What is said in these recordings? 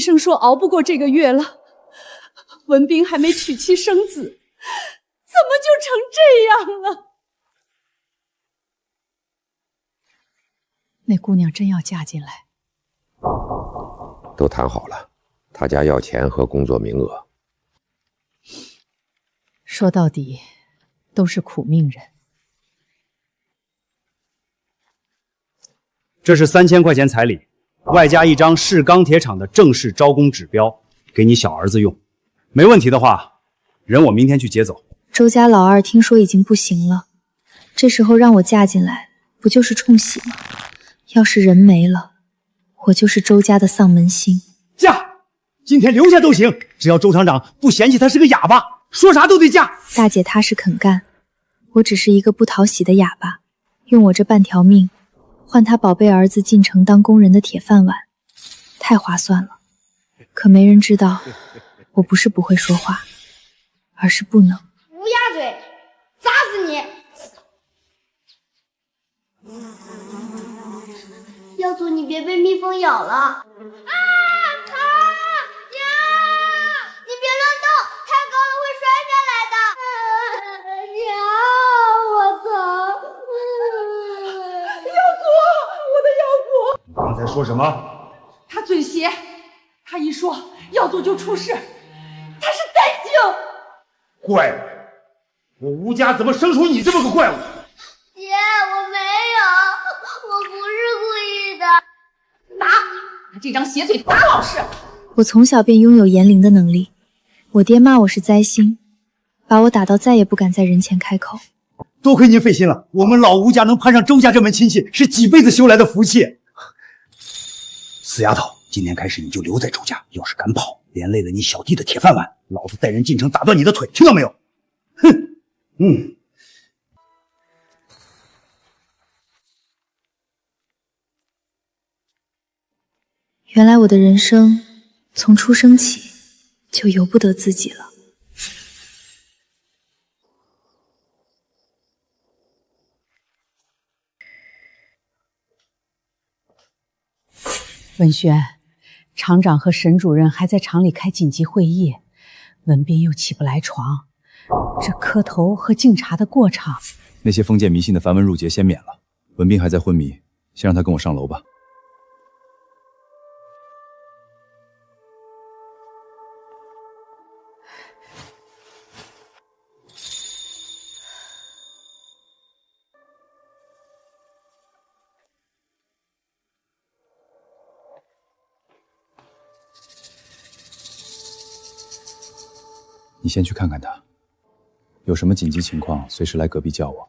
生说熬不过这个月了。文斌还没娶妻生子，怎么就成这样了？那姑娘真要嫁进来？都谈好了，他家要钱和工作名额。说到底，都是苦命人。这是3000块钱彩礼，外加一张市钢铁厂的正式招工指标，给你小儿子用。没问题的话，人我明天去接走。周家老二听说已经不行了，这时候让我嫁进来，不就是冲喜吗？要是人没了，我就是周家的丧门星。嫁，今天留下都行，只要周厂长不嫌弃他是个哑巴，说啥都得嫁。大姐踏实肯干，我只是一个不讨喜的哑巴，用我这半条命换他宝贝儿子进城当工人的铁饭碗，太划算了。可没人知道，我不是不会说话，而是不能。乌鸦嘴，砸死你！耀祖，你别被蜜蜂咬了！啊！疼呀！你别乱动，太高了会摔下来的。娘，我疼！耀祖，我的耀祖！刚才说什么？他嘴邪，他一说耀祖就出事，他是灾星。怪物！我吴家怎么生出你这么个怪物？姐，我没有，我不是故意的。拿这张邪嘴打老师！我从小便拥有言灵的能力，我爹骂我是灾星，把我打到再也不敢在人前开口。多亏您费心了，我们老吴家能攀上周家这门亲戚，是几辈子修来的福气。死丫头，今天开始你就留在周家，要是敢跑，连累了你小弟的铁饭碗，老子带人进城打断你的腿，听到没有？哼！原来我的人生从出生起就由不得自己了。文轩，厂长和沈主任还在厂里开紧急会议，文斌又起不来床，这磕头和敬茶的过场，那些封建迷信的繁文缛节先免了。文斌还在昏迷，先让他跟我上楼吧。你先去看看他，有什么紧急情况随时来隔壁叫我。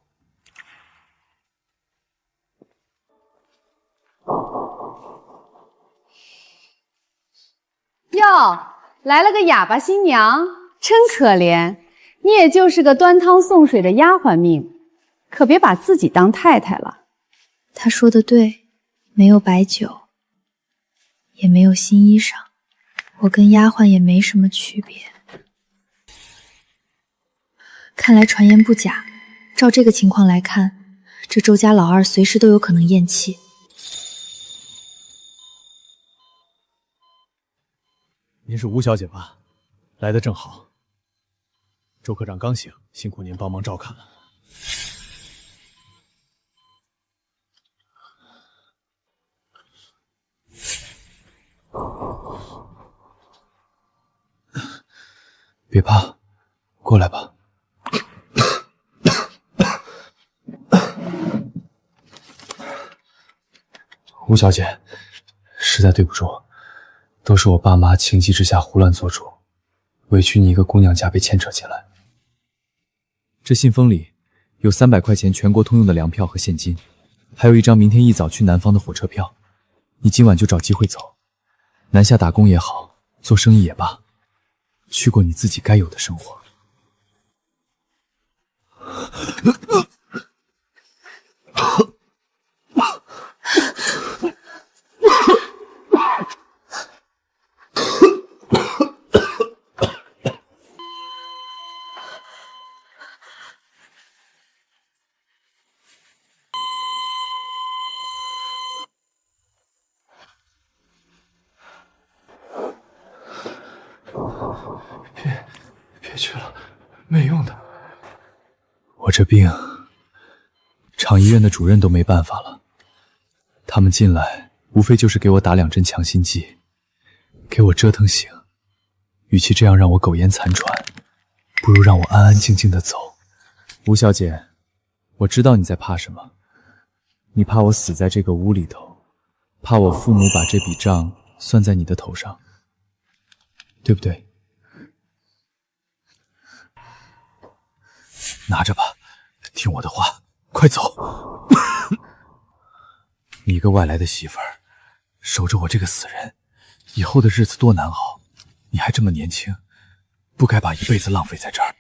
哟，来了个哑巴新娘，真可怜。你也就是个端汤送水的丫鬟命，可别把自己当太太了。他说的对，没有白酒，也没有新衣裳，我跟丫鬟也没什么区别。看来传言不假，照这个情况来看，这周家老二随时都有可能咽气。您是吴小姐吧？来得正好。周科长刚醒，辛苦您帮忙照看了。别怕，过来吧。吴小姐，实在对不住，都是我爸妈情急之下胡乱做主，委屈你一个姑娘家被牵扯进来。这信封里有300块钱全国通用的粮票和现金，还有一张明天一早去南方的火车票。你今晚就找机会走，南下打工也好，做生意也罢，去过你自己该有的生活。别去了，没用的。我这病，厂医院的主任都没办法了。他们进来，无非就是给我打2针强心剂，给我折腾醒。与其这样让我苟延残喘，不如让我安安静静的走。吴小姐，我知道你在怕什么，你怕我死在这个屋里头，怕我父母把这笔账算在你的头上，对不对？拿着吧，听我的话，快走！你一个外来的媳妇儿，守着我这个死人，以后的日子多难熬。你还这么年轻，不该把一辈子浪费在这儿。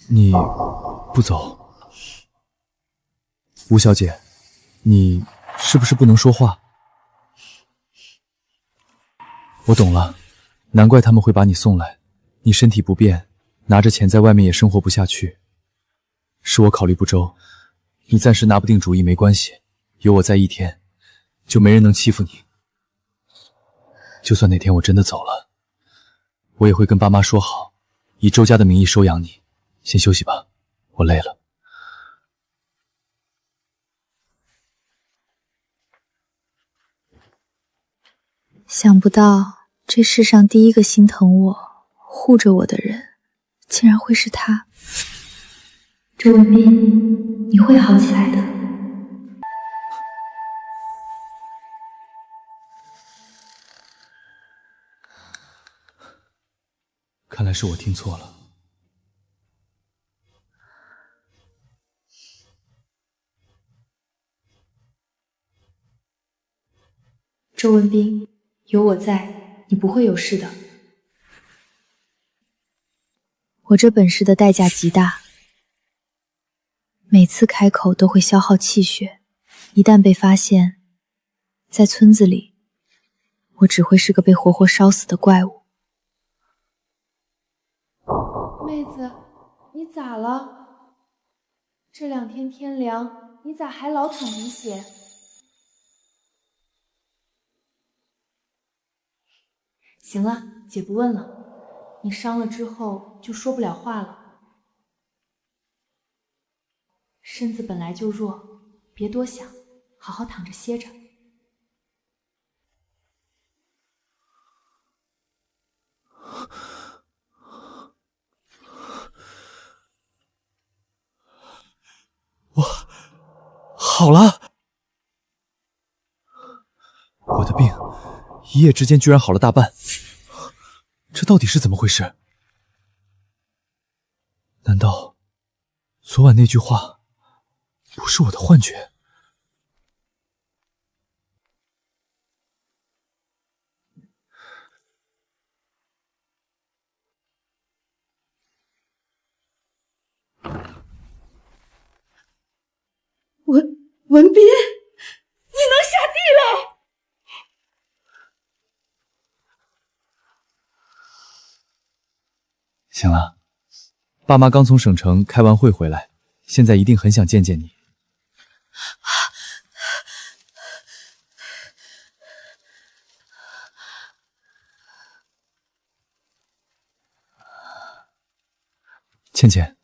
你不走，吴小姐，你是不是不能说话？我懂了，难怪他们会把你送来。你身体不便，拿着钱在外面也生活不下去。是我考虑不周，你暂时拿不定主意没关系，有我在一天，就没人能欺负你。就算哪天我真的走了，我也会跟爸妈说好，以周家的名义收养你。先休息吧，我累了。想不到这世上第一个心疼我、护着我的人，竟然会是他。周文斌，你会好起来的。看来是我听错了。周文斌，有我在，你不会有事的。我这本事的代价极大，每次开口都会消耗气血，一旦被发现，在村子里，我只会是个被活活烧死的怪物。妹子，你咋了？这2天天凉，你咋还老淌鼻血？行了，姐不问了。你伤了之后就说不了话了。身子本来就弱，别多想，好好躺着歇着。我好了，我的病一夜之间居然好了大半，这到底是怎么回事？难道昨晚那句话不是我的幻觉？文斌，你能下地了！行了，爸妈刚从省城开完会回来，现在一定很想见见你。倩倩，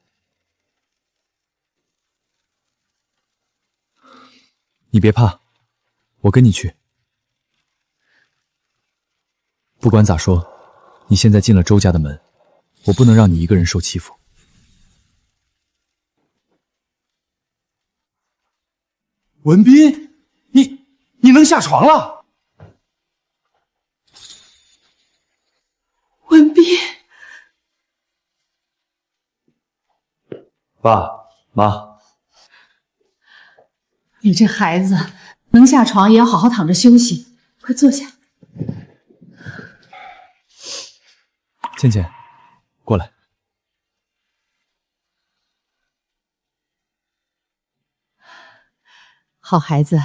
你别怕，我跟你去。不管咋说，你现在进了周家的门，我不能让你一个人受欺负。文斌，你能下床了？文斌，爸妈，你这孩子能下床也要好好躺着休息，快坐下。倩倩，过来。好孩子，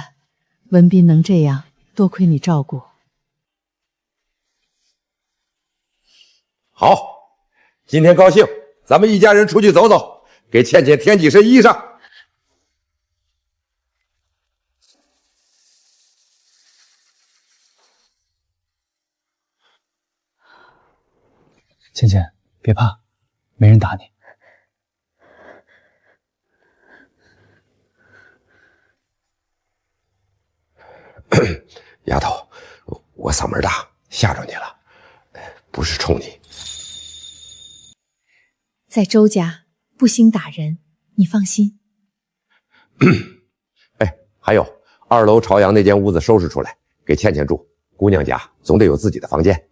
文斌能这样，多亏你照顾。好，今天高兴，咱们一家人出去走走，给倩倩添几身衣裳。倩倩，别怕，没人打你。丫头，我嗓门大，吓着你了，不是冲你。在周家不兴打人，你放心。哎，还有2楼朝阳那间屋子收拾出来，给倩倩住。姑娘家总得有自己的房间。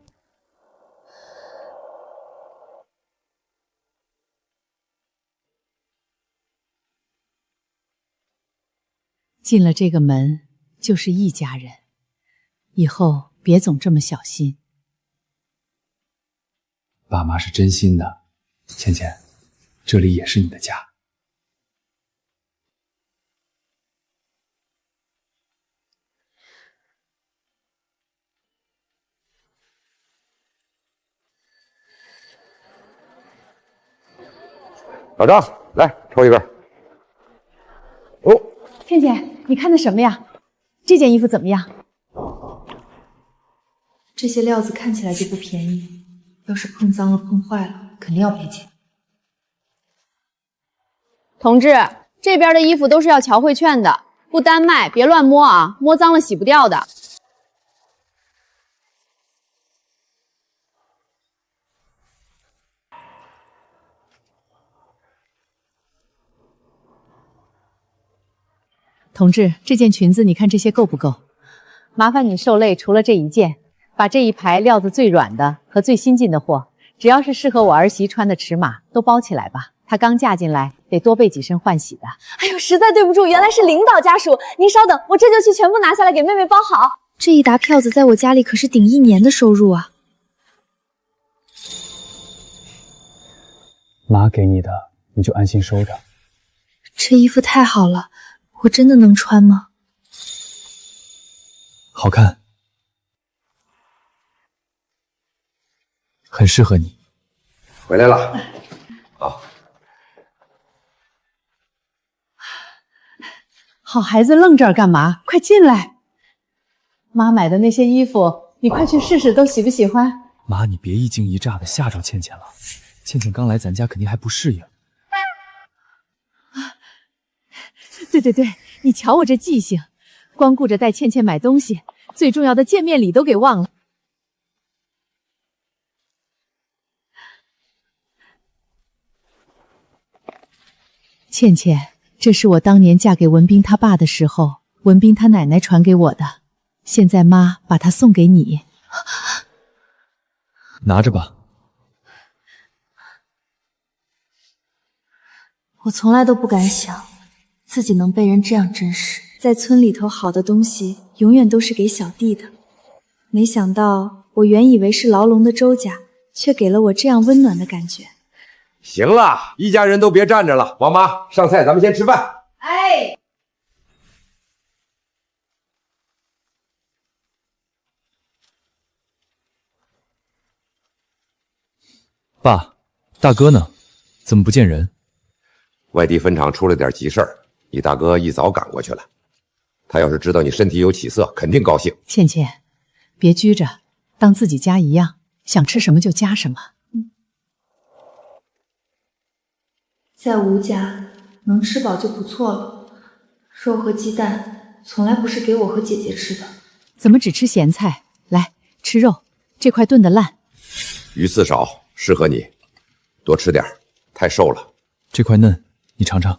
进了这个门就是一家人，以后别总这么小心。爸妈是真心的，倩倩，这里也是你的家。老张，来抽一根。哦，倩倩，你看的什么呀？这件衣服怎么样？这些料子看起来就不便宜，要是碰脏了碰坏了，肯定要赔钱。同志，这边的衣服都是要侨汇券的，不单卖，别乱摸啊，摸脏了洗不掉的。同志，这件裙子你看这些够不够？麻烦你受累，除了这一件，把这一排料子最软的和最新进的货，只要是适合我儿媳穿的尺码，都包起来吧。她刚嫁进来，得多备几身换洗的。哎呦，实在对不住，原来是领导家属，您稍等，我这就去全部拿下来给妹妹包好。这一沓票子在我家里可是顶1年的收入啊！妈给你的，你就安心收着。这衣服太好了，我真的能穿吗？好看，很适合你。回来了。啊，好孩子愣这儿干嘛？快进来！妈买的那些衣服，你快去试试，都喜不喜欢？妈，你别一惊一乍的吓着倩倩了。倩倩刚来咱家，肯定还不适应。对，你瞧我这记性，光顾着带倩倩买东西，最重要的见面礼都给忘了。倩倩，这是我当年嫁给文斌他爸的时候，文斌他奶奶传给我的，现在妈把它送给你。拿着吧。我从来都不敢想自己能被人这样珍视。在村里头，好的东西永远都是给小弟的。没想到，我原以为是牢笼的周家，却给了我这样温暖的感觉。行了，一家人都别站着了，王妈上菜，咱们先吃饭。哎，爸，大哥呢？怎么不见人？外地分厂出了点急事儿，你大哥一早赶过去了。他要是知道你身体有起色，肯定高兴。倩倩，别拘着，当自己家一样，想吃什么就夹什么。在吴家，能吃饱就不错了。肉和鸡蛋从来不是给我和姐姐吃的。怎么只吃咸菜？来，吃肉，这块炖得烂。鱼刺少，适合你，多吃点，太瘦了。这块嫩，你尝尝。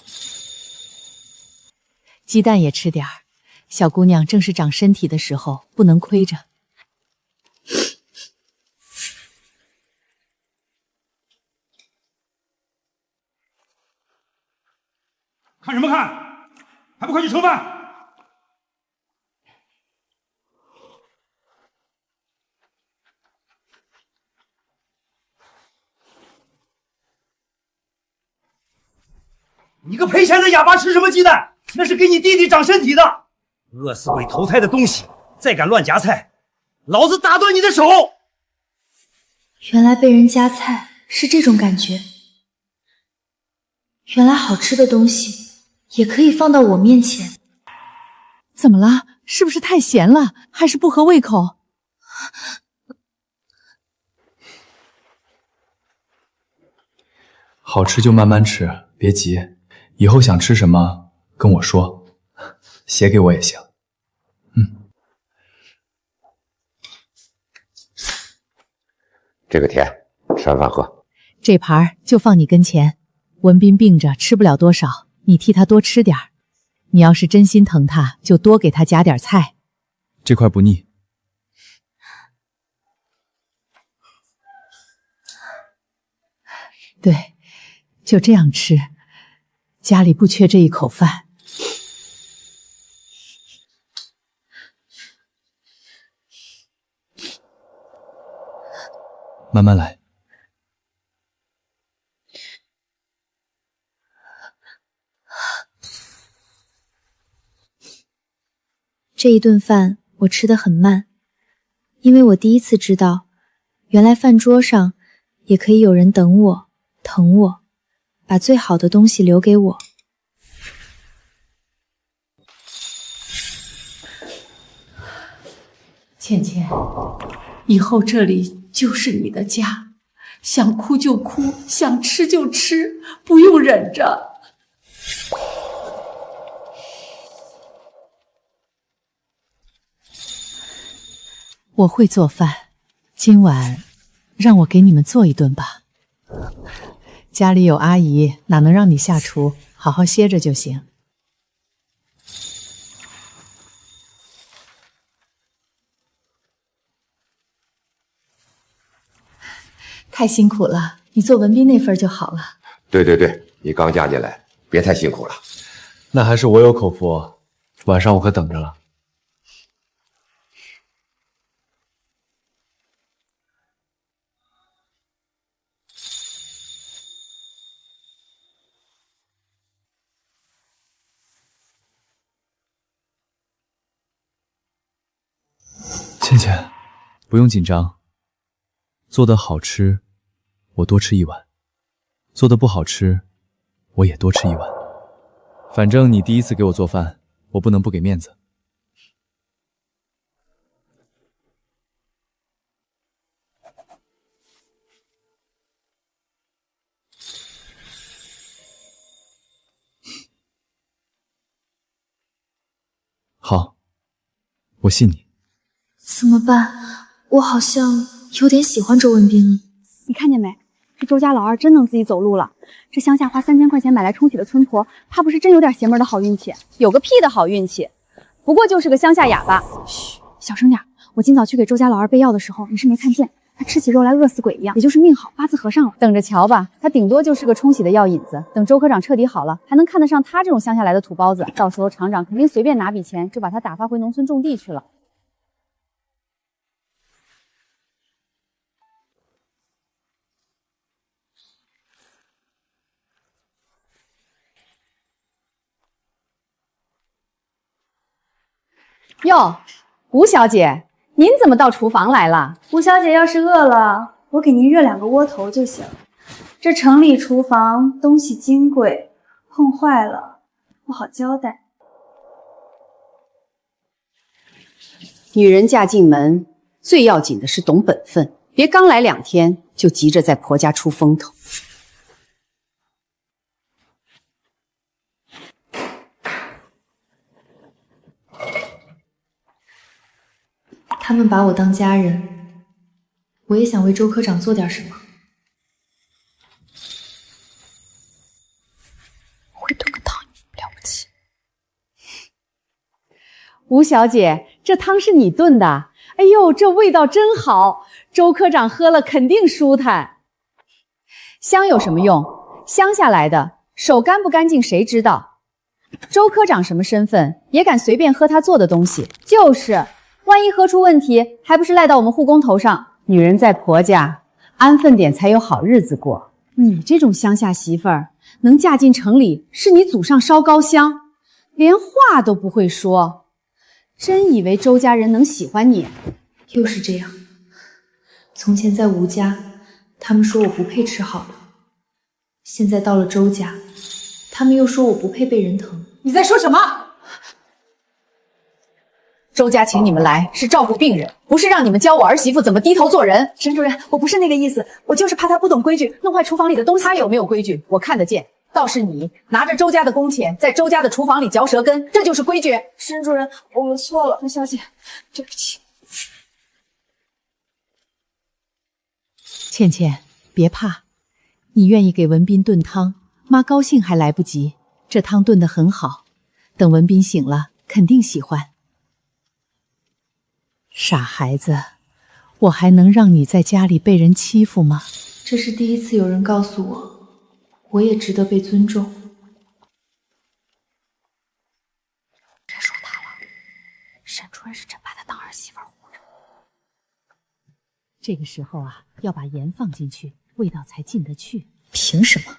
鸡蛋也吃点儿，小姑娘正是长身体的时候，不能亏着。看什么看？还不快去盛饭！你个赔钱的哑巴，吃什么鸡蛋？那是给你弟弟长身体的。饿死鬼投胎的东西，再敢乱夹菜，老子打断你的手！原来被人夹菜是这种感觉。原来好吃的东西也可以放到我面前。怎么了？是不是太咸了？还是不合胃口？好吃就慢慢吃，别急。以后想吃什么跟我说，写给我也行。这个甜，吃完饭喝。这盘就放你跟前。文斌病着，吃不了多少，你替他多吃点儿。你要是真心疼他，就多给他夹点菜。这块不腻。对，就这样吃，家里不缺这一口饭。慢慢来。这一顿饭我吃得很慢，因为我第一次知道，原来饭桌上也可以有人等我、疼我，把最好的东西留给我。倩倩，以后这里就是你的家，想哭就哭，想吃就吃，不用忍着。我会做饭，今晚让我给你们做一顿吧。家里有阿姨，哪能让你下厨？好好歇着就行。太辛苦了，你做文斌那份就好了。对对对，你刚嫁进来，别太辛苦了。那还是我有口福，晚上我可等着了。倩倩，不用紧张。做的好吃，我多吃一碗；做的不好吃，我也多吃一碗。反正你第一次给我做饭，我不能不给面子。好，我信你。怎么办？我好像有点喜欢周文斌了。你看见没？这周家老二真能自己走路了。这乡下花3000块钱买来冲喜的村婆，怕不是真有点邪门的好运气？有个屁的好运气，不过就是个乡下哑巴。嘘，小声点。我今早去给周家老二备药的时候，你是没看见，他吃起肉来饿死鬼一样，也就是命好，八字合上了。等着瞧吧，他顶多就是个冲喜的药引子。等周科长彻底好了，还能看得上他这种乡下来的土包子？到时候厂长肯定随便拿笔钱就把他打发回农村种地去了。哟，吴小姐，您怎么到厨房来了？吴小姐要是饿了，我给您热2个窝头就行。这城里厨房东西金贵，碰坏了不好交代。女人嫁进门，最要紧的是懂本分，别刚来2天就急着在婆家出风头。他们把我当家人，我也想为周科长做点什么。会炖个汤了不起。吴小姐，这汤是你炖的？哎呦，这味道真好，周科长喝了肯定舒坦。香有什么用？乡下来的，手干不干净谁知道？周科长什么身份，也敢随便喝他做的东西？就是。万一喝出问题，还不是赖到我们护工头上？女人在婆家，安分点才有好日子过。你这种乡下媳妇儿，能嫁进城里，是你祖上烧高香，连话都不会说。真以为周家人能喜欢你？又是这样。从前在吴家，他们说我不配吃好的；现在到了周家，他们又说我不配被人疼。你在说什么？周家请你们来是照顾病人，不是让你们教我儿媳妇怎么低头做人。沈主任，我不是那个意思，我就是怕他不懂规矩，弄坏厨房里的东西。他有没有规矩，我看得见。倒是你拿着周家的工钱，在周家的厨房里嚼舌根，这就是规矩。沈主任，我们错了，温小姐，对不起。倩倩，别怕，你愿意给文斌炖汤，妈高兴还来不及。这汤炖得很好，等文斌醒了，肯定喜欢。傻孩子，我还能让你在家里被人欺负吗？这是第一次有人告诉我，我也值得被尊重。别说他了，沈主任是真把他当儿媳妇护着。这个时候啊，要把盐放进去，味道才进得去。凭什么？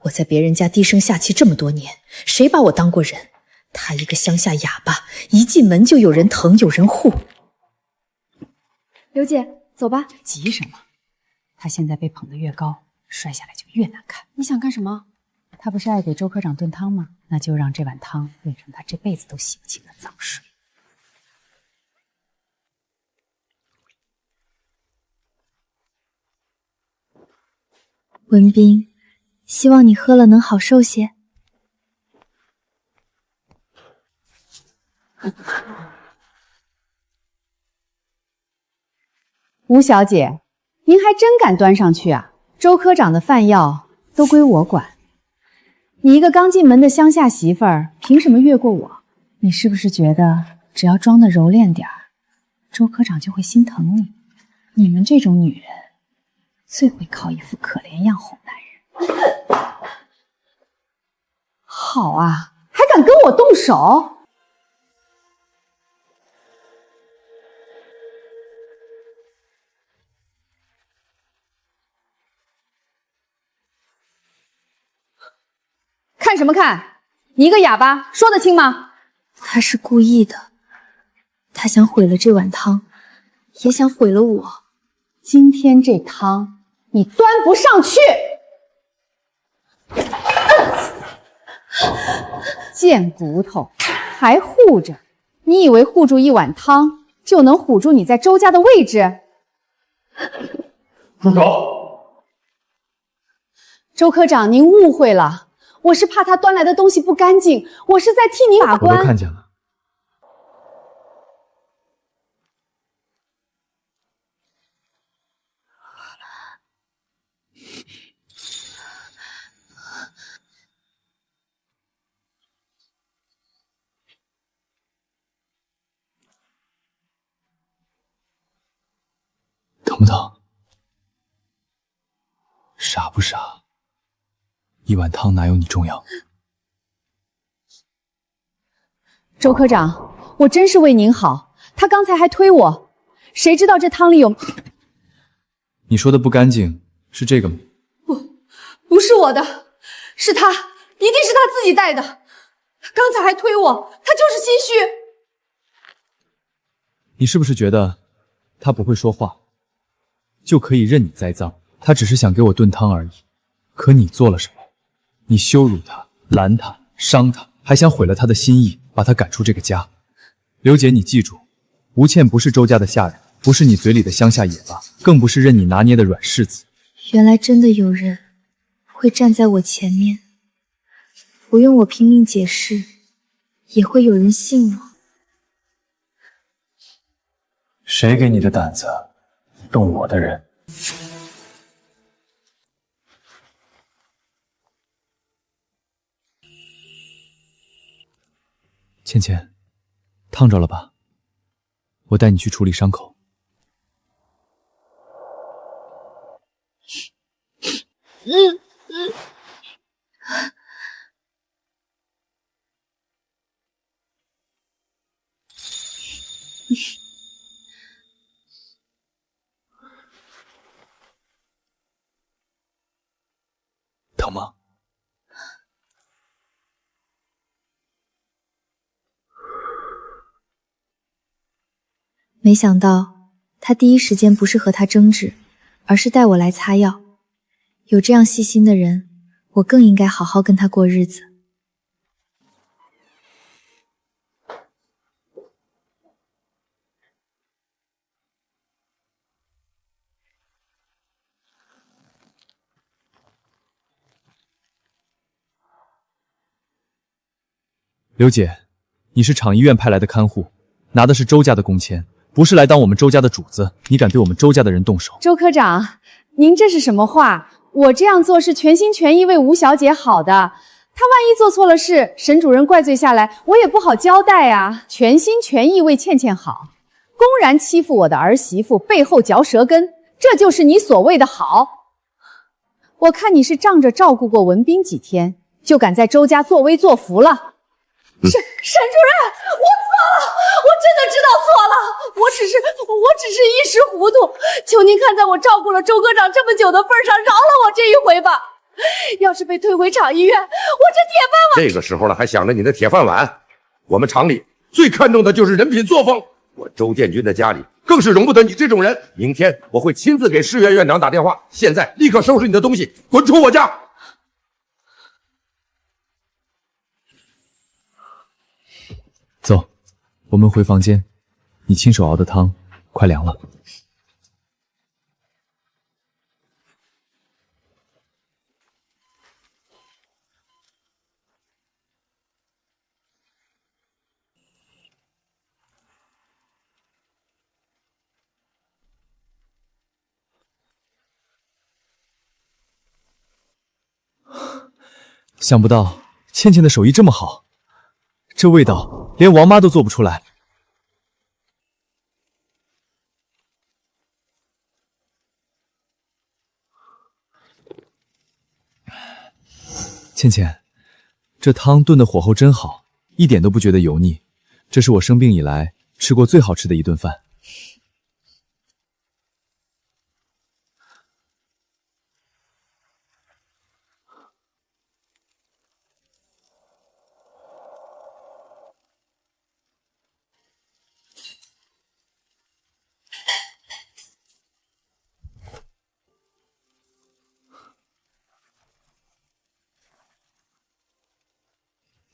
我在别人家低声下气这么多年，谁把我当过人？他一个乡下哑巴，一进门就有人疼有人护。刘姐，走吧。急什么？他现在被捧得越高，摔下来就越难看。你想干什么？他不是爱给周科长炖汤吗？那就让这碗汤炖成他这辈子都洗不清的脏水。文斌，希望你喝了能好受些。吴小姐，您还真敢端上去啊！周科长的饭药都归我管，你一个刚进门的乡下媳妇儿，凭什么越过我？你是不是觉得只要装得柔练点儿，周科长就会心疼你？你们这种女人最会靠一副可怜样哄男人。好啊，还敢跟我动手！看什么看？你一个哑巴，说得清吗？他是故意的，他想毁了这碗汤，也想毁了我。今天这汤你端不上去！贱骨头，还护着？你以为护住一碗汤就能唬住你在周家的位置？住手！周科长，您误会了，我是怕他端来的东西不干净，我是在替您把关。我都看见了。疼不疼？傻不傻？一碗汤哪有你重要？周科长，我真是为您好，他刚才还推我，谁知道这汤里有……你说的不干净是这个吗？不是我的，是他，一定是他自己带的。刚才还推我，他就是心虚。你是不是觉得他不会说话，就可以任你栽赃？他只是想给我炖汤而已。可你做了什么？你羞辱他，拦他，伤他，还想毁了他的心意，把他赶出这个家。刘姐，你记住，吴倩不是周家的下人，不是你嘴里的乡下野巴，更不是任你拿捏的软柿子。原来真的有人会站在我前面，不用我拼命解释，也会有人信我。谁给你的胆子动我的人？倩倩，烫着了吧？我带你去处理伤口。疼吗？没想到他第一时间不是和他争执，而是带我来擦药。有这样细心的人，我更应该好好跟他过日子。刘姐，你是厂医院派来的看护，拿的是周家的工签，不是来当我们周家的主子，你敢对我们周家的人动手？周科长，您这是什么话？我这样做是全心全意为吴小姐好的，她万一做错了事，沈主任怪罪下来，我也不好交代啊。全心全意为倩倩好，公然欺负我的儿媳妇，背后嚼舌根，这就是你所谓的好。我看你是仗着照顾过文斌几天，就敢在周家作威作福了。沈主任，我错了，我真的知道错了，我只是一时糊涂，求您看在我照顾了周科长这么久的份上，饶了我这一回吧。要是被推回厂医院，我这铁饭碗……这个时候了，还想着你的铁饭碗？我们厂里最看重的就是人品作风，我周建军的家里更是容不得你这种人。明天我会亲自给市院院长打电话，现在立刻收拾你的东西，滚出我家！走，我们回房间。你亲手熬的汤快凉了。想不到倩倩的手艺这么好，这味道连王妈都做不出来。倩倩，这汤炖的火候真好，一点都不觉得油腻，这是我生病以来吃过最好吃的一顿饭。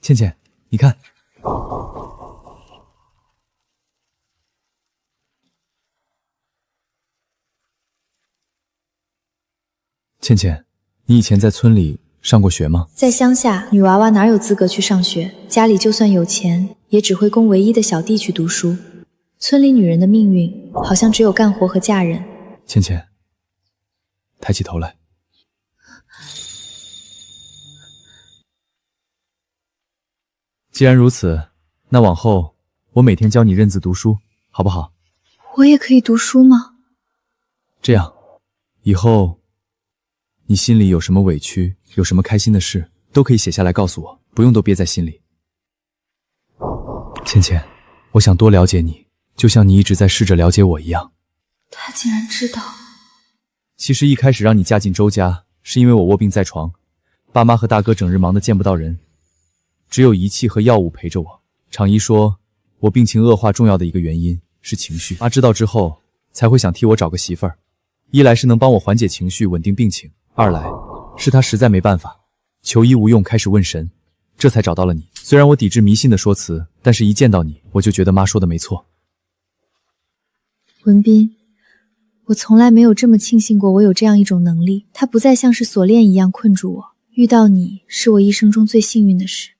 倩倩，你看，倩倩，你以前在村里上过学吗？在乡下，女娃娃哪有资格去上学？家里就算有钱，也只会供唯一的小弟去读书。村里女人的命运，好像只有干活和嫁人。倩倩，抬起头来。既然如此，那往后我每天教你认字读书，好不好？我也可以读书吗？这样，以后你心里有什么委屈，有什么开心的事，都可以写下来告诉我，不用都憋在心里。倩倩，我想多了解你，就像你一直在试着了解我一样。他竟然知道。其实一开始让你嫁进周家，是因为我卧病在床，爸妈和大哥整日忙得见不到人，只有仪器和药物陪着我。厂医说我病情恶化重要的一个原因是情绪，妈知道之后才会想替我找个媳妇儿，一来是能帮我缓解情绪稳定病情，二来是她实在没办法，求医无用，开始问神，这才找到了你。虽然我抵制迷信的说辞，但是一见到你，我就觉得妈说的没错。文斌，我从来没有这么庆幸过我有这样一种能力，它不再像是锁链一样困住我，遇到你是我一生中最幸运的事。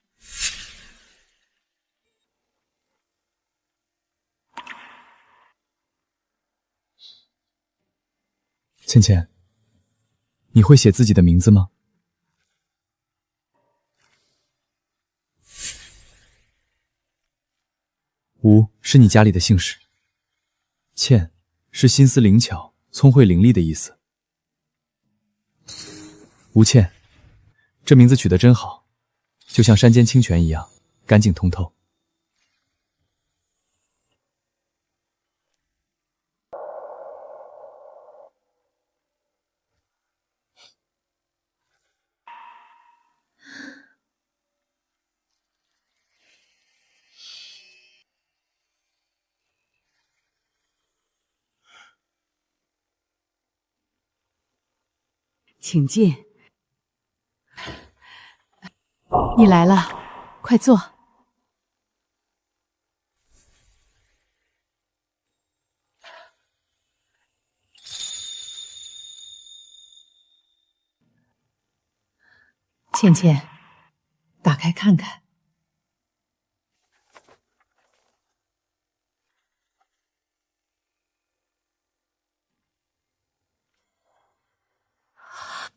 倩倩，你会写自己的名字吗？吴是你家里的姓氏，倩是心思灵巧、聪慧伶俐的意思。吴倩，这名字取得真好，就像山间清泉一样干净通透。请进。你来了，快坐。倩倩，打开看看。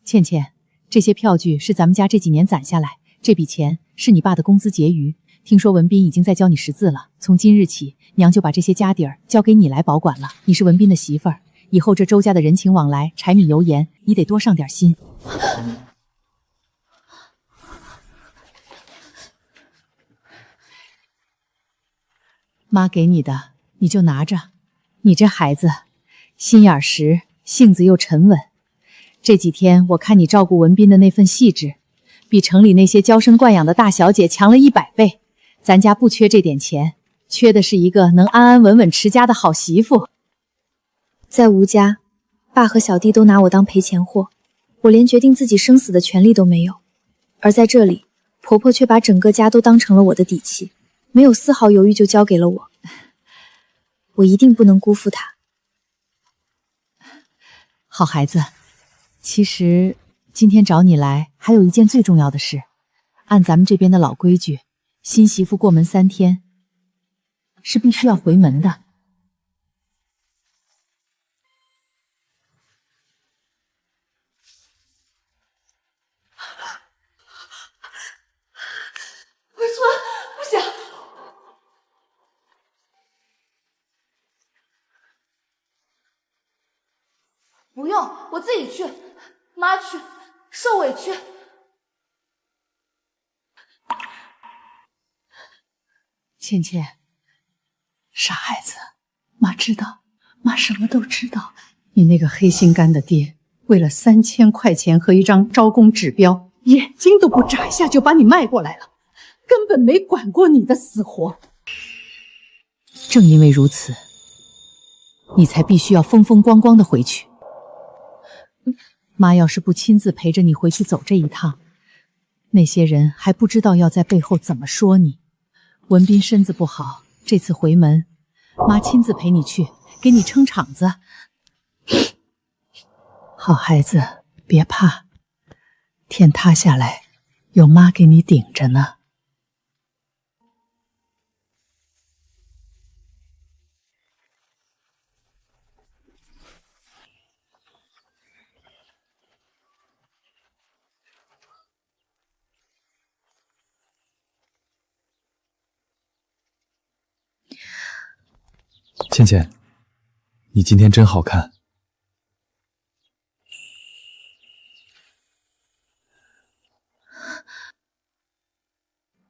倩倩，这些票据是咱们家这几年攒下来，这笔钱是你爸的工资结余。听说文斌已经在教你识字了，从今日起，娘就把这些家底儿交给你来保管了。你是文斌的媳妇儿，以后这周家的人情往来、柴米油盐，你得多上点心。妈给你的，你就拿着。你这孩子，心眼实，性子又沉稳。这几天我看你照顾文斌的那份细致，比城里那些娇生惯养的大小姐强了100倍。咱家不缺这点钱，缺的是一个能安安稳稳持家的好媳妇。在吴家，爸和小弟都拿我当赔钱货，我连决定自己生死的权利都没有。而在这里，婆婆却把整个家都当成了我的底气，没有丝毫犹豫就交给了我。我一定不能辜负她。好孩子，其实今天找你来还有一件最重要的事。按咱们这边的老规矩，新媳妇过门3天是必须要回门的。我错了，不想。不用，我自己去。妈去，受委屈。倩倩，傻孩子，妈知道，妈什么都知道。你那个黑心肝的爹，为了3000块钱和一张招工指标，眼睛都不眨一下就把你卖过来了，根本没管过你的死活。正因为如此，你才必须要风风光光的回去。妈要是不亲自陪着你回去走这一趟，那些人还不知道要在背后怎么说你。文斌身子不好，这次回门，妈亲自陪你去，给你撑场子。好孩子，别怕，天塌下来有妈给你顶着呢。倩倩，你今天真好看。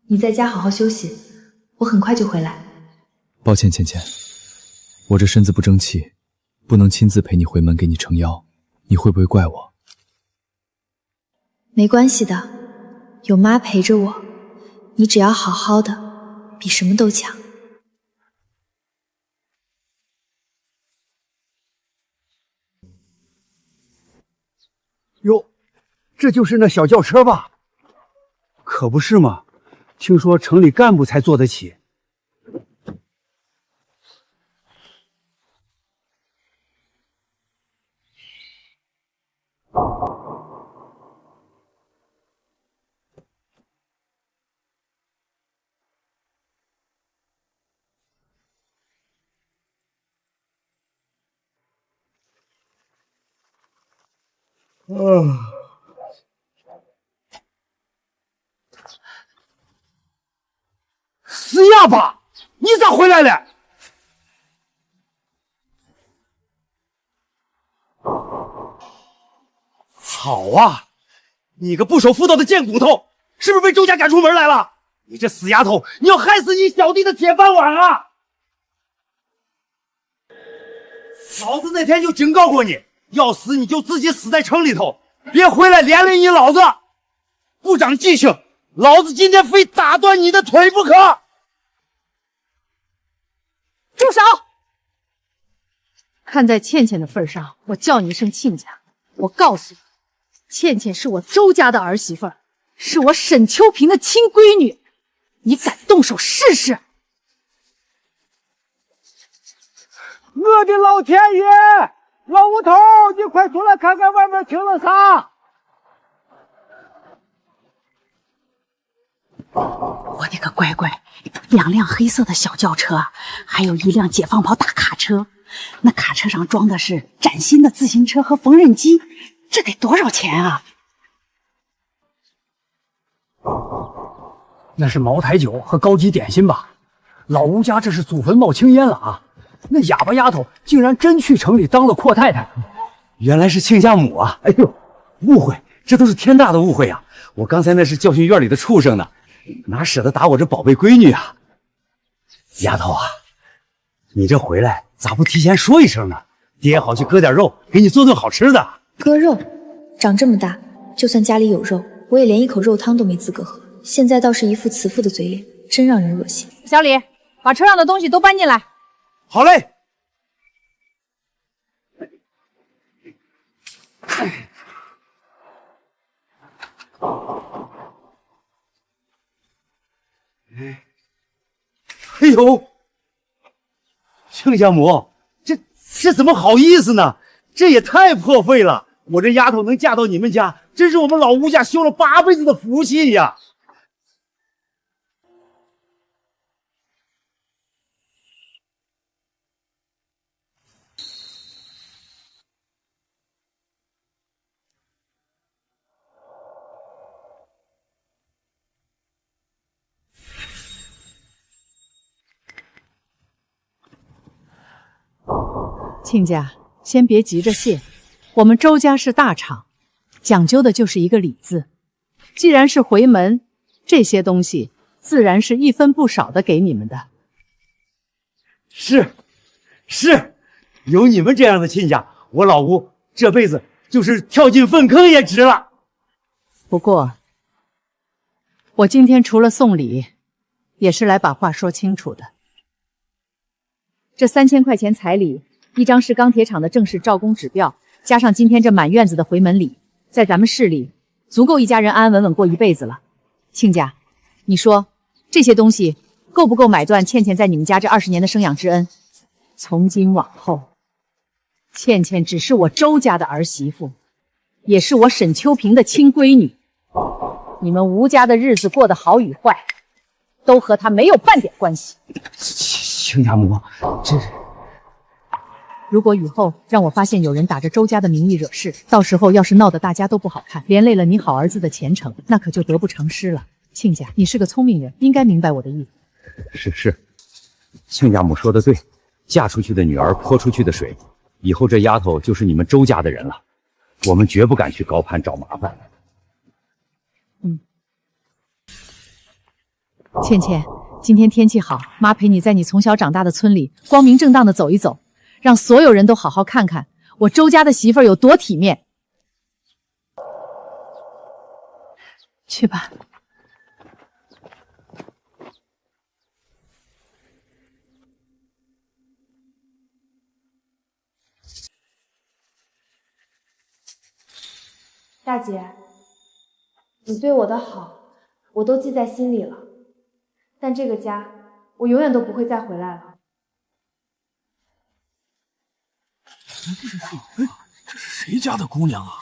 你在家好好休息，我很快就回来。抱歉，倩倩，我这身子不争气，不能亲自陪你回门给你撑腰，你会不会怪我？没关系的，有妈陪着我，你只要好好的，比什么都强。哟，这就是那小轿车吧？可不是嘛，听说城里干部才坐得起。死哑巴，你咋回来了？好啊，你个不守妇道的贱骨头，是不是被周家赶出门来了？你这死丫头，你要害死你小弟的铁饭碗啊！老子那天就警告过你，要死你就自己死在城里头，别回来连累你老子！不长记性，老子今天非打断你的腿不可！住手！看在倩倩的份上，我叫你一声亲家。我告诉你，倩倩是我周家的儿媳妇儿，是我沈秋萍的亲闺女。你敢动手试试？我的老天爷！老吴头，你快出来看看外面停了啥？我的个乖乖，2辆黑色的小轿车，还有1辆解放跑大卡车。那卡车上装的是崭新的自行车和缝纫机，这得多少钱啊？那是茅台酒和高级点心吧？老吴家这是祖坟冒青烟了啊！那哑巴丫头竟然真去城里当了阔太太，原来是亲家母啊！哎呦，误会，这都是天大的误会啊！我刚才那是教训院里的畜生呢，哪舍得打我这宝贝闺女啊！丫头啊，你这回来咋不提前说一声呢？爹好去割点肉，给你做顿好吃的。割肉？长这么大，就算家里有肉，我也连一口肉汤都没资格喝。现在倒是一副慈父的嘴脸，真让人恶心。小李，把车上的东西都搬进来。好嘞。哎呦，亲家母，这怎么好意思呢？这也太破费了！我这丫头能嫁到你们家，真是我们老吴家修了8辈子的福气呀！亲家，先别急着谢，我们周家是大厂，讲究的就是一个礼字。既然是回门，这些东西自然是一分不少的给你们的。是，有你们这样的亲家，我老吴这辈子就是跳进粪坑也值了。不过，我今天除了送礼，也是来把话说清楚的。这3000块钱彩礼，一张是钢铁厂的正式招工指标，加上今天这满院子的回门礼，在咱们市里足够一家人安安稳稳过一辈子了。亲家，你说这些东西够不够买断倩倩在你们家这20年的生养之恩？从今往后，倩倩只是我周家的儿媳妇，也是我沈秋平的亲闺女。你们吴家的日子过得好与坏，都和她没有半点关系。亲家母，这如果以后让我发现有人打着周家的名义惹事，到时候要是闹得大家都不好看，连累了你好儿子的前程，那可就得不偿失了。亲家，你是个聪明人，应该明白我的意思。是，亲家母说的对，嫁出去的女儿泼出去的水，以后这丫头就是你们周家的人了，我们绝不敢去高攀找麻烦。倩倩，今天天气好，妈陪你在你从小长大的村里光明正大的走一走，让所有人都好好看看我周家的媳妇儿有多体面。去吧。大姐，你对我的好，我都记在心里了。但这个家，我永远都不会再回来了。这是谁家的姑娘啊？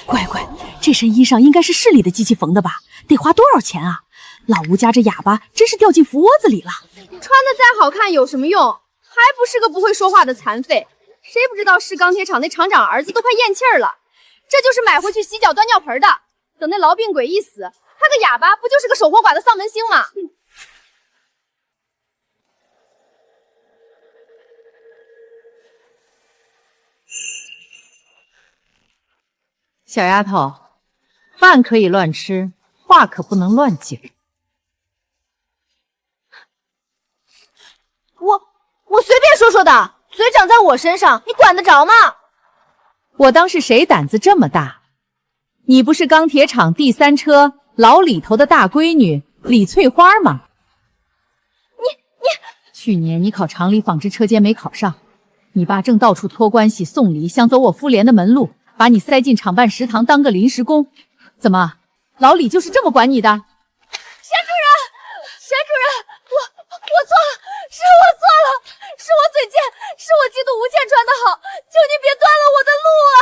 乖乖，这身衣裳应该是市里的机器缝的吧？得花多少钱啊？老吴家这哑巴真是掉进腐窝子里了。穿的再好看有什么用？还不是个不会说话的残废。谁不知道市钢铁厂那厂长儿子都快咽气儿了？这就是买回去洗脚端尿盆的。等那痨病鬼一死，他个哑巴不就是个守活寡的丧门星吗？小丫头，饭可以乱吃，话可不能乱讲。我随便说说的，嘴长在我身上，你管得着吗？我当是谁胆子这么大？你不是钢铁厂第3车老李头的大闺女李翠花吗？去年你考厂里纺织车间没考上，你爸正到处托关系送礼，想走我妇联的门路，把你塞进厂办食堂当个临时工。怎么，老李就是这么管你的？沈主任，我错了，是我错了，是我嘴贱，是我嫉妒吴倩穿得好，求你别断了我的路啊！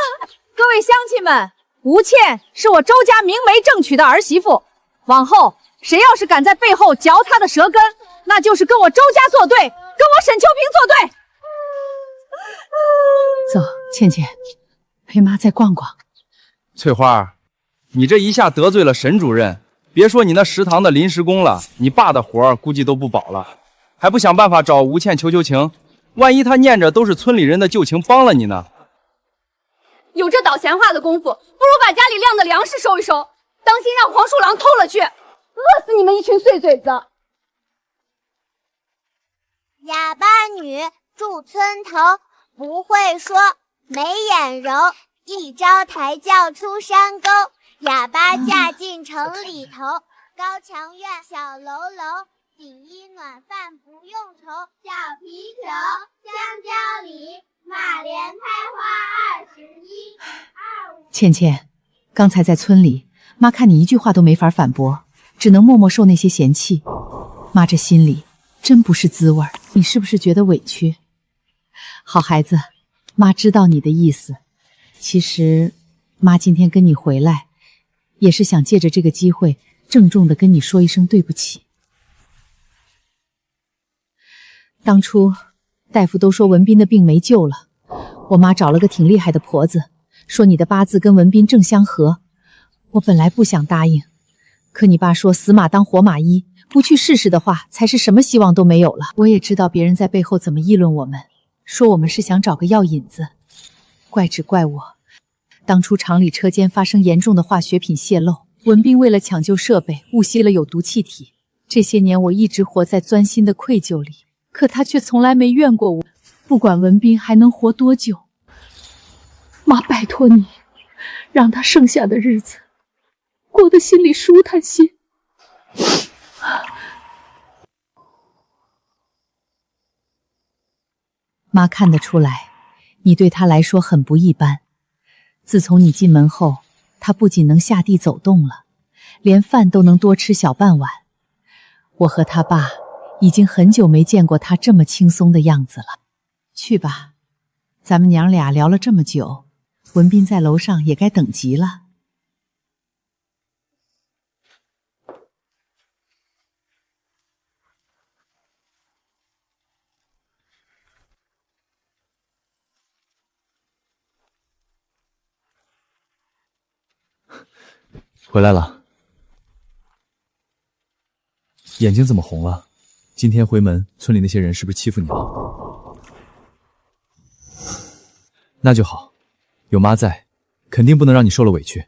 各位乡亲们，吴倩是我周家明媒正娶的儿媳妇，往后谁要是敢在背后嚼她的舌根，那就是跟我周家作对，跟我沈秋平作对。走，倩倩，陪妈再逛逛。翠花，你这一下得罪了沈主任，别说你那食堂的临时工了，你爸的活儿估计都不保了，还不想办法找吴倩求求情？万一他念着都是村里人的旧情帮了你呢？有这倒闲话的功夫，不如把家里晾的粮食收一收，当心让黄鼠狼偷了去，饿死你们一群碎嘴子！哑巴女住村头，不会说，没眼柔，一朝抬轿出山沟。哑巴嫁进城里头，高墙院小楼楼，锦衣暖饭不用愁。小皮球，香蕉李，马莲开花21。倩倩，刚才在村里，妈看你一句话都没法反驳，只能默默受那些嫌弃。妈这心里真不是滋味儿，你是不是觉得委屈？好孩子，妈知道你的意思。其实，妈今天跟你回来，也是想借着这个机会，郑重的跟你说一声对不起。当初大夫都说文斌的病没救了，我妈找了个挺厉害的婆子，说你的八字跟文斌正相合。我本来不想答应，可你爸说死马当活马医，不去试试的话，才是什么希望都没有了。我也知道别人在背后怎么议论我们，说我们是想找个药引子，怪只怪我。当初厂里车间发生严重的化学品泄漏，文斌为了抢救设备误吸了有毒气体。这些年我一直活在钻心的愧疚里，可他却从来没怨过我。不管文斌还能活多久，妈拜托你，让他剩下的日子过得心里舒坦些。妈看得出来，你对他来说很不一般。自从你进门后，他不仅能下地走动了，连饭都能多吃小半碗。我和他爸已经很久没见过他这么轻松的样子了。去吧，咱们娘俩聊了这么久，文斌在楼上也该等急了。回来了，眼睛怎么红了？今天回门，村里那些人是不是欺负你了？那就好，有妈在，肯定不能让你受了委屈。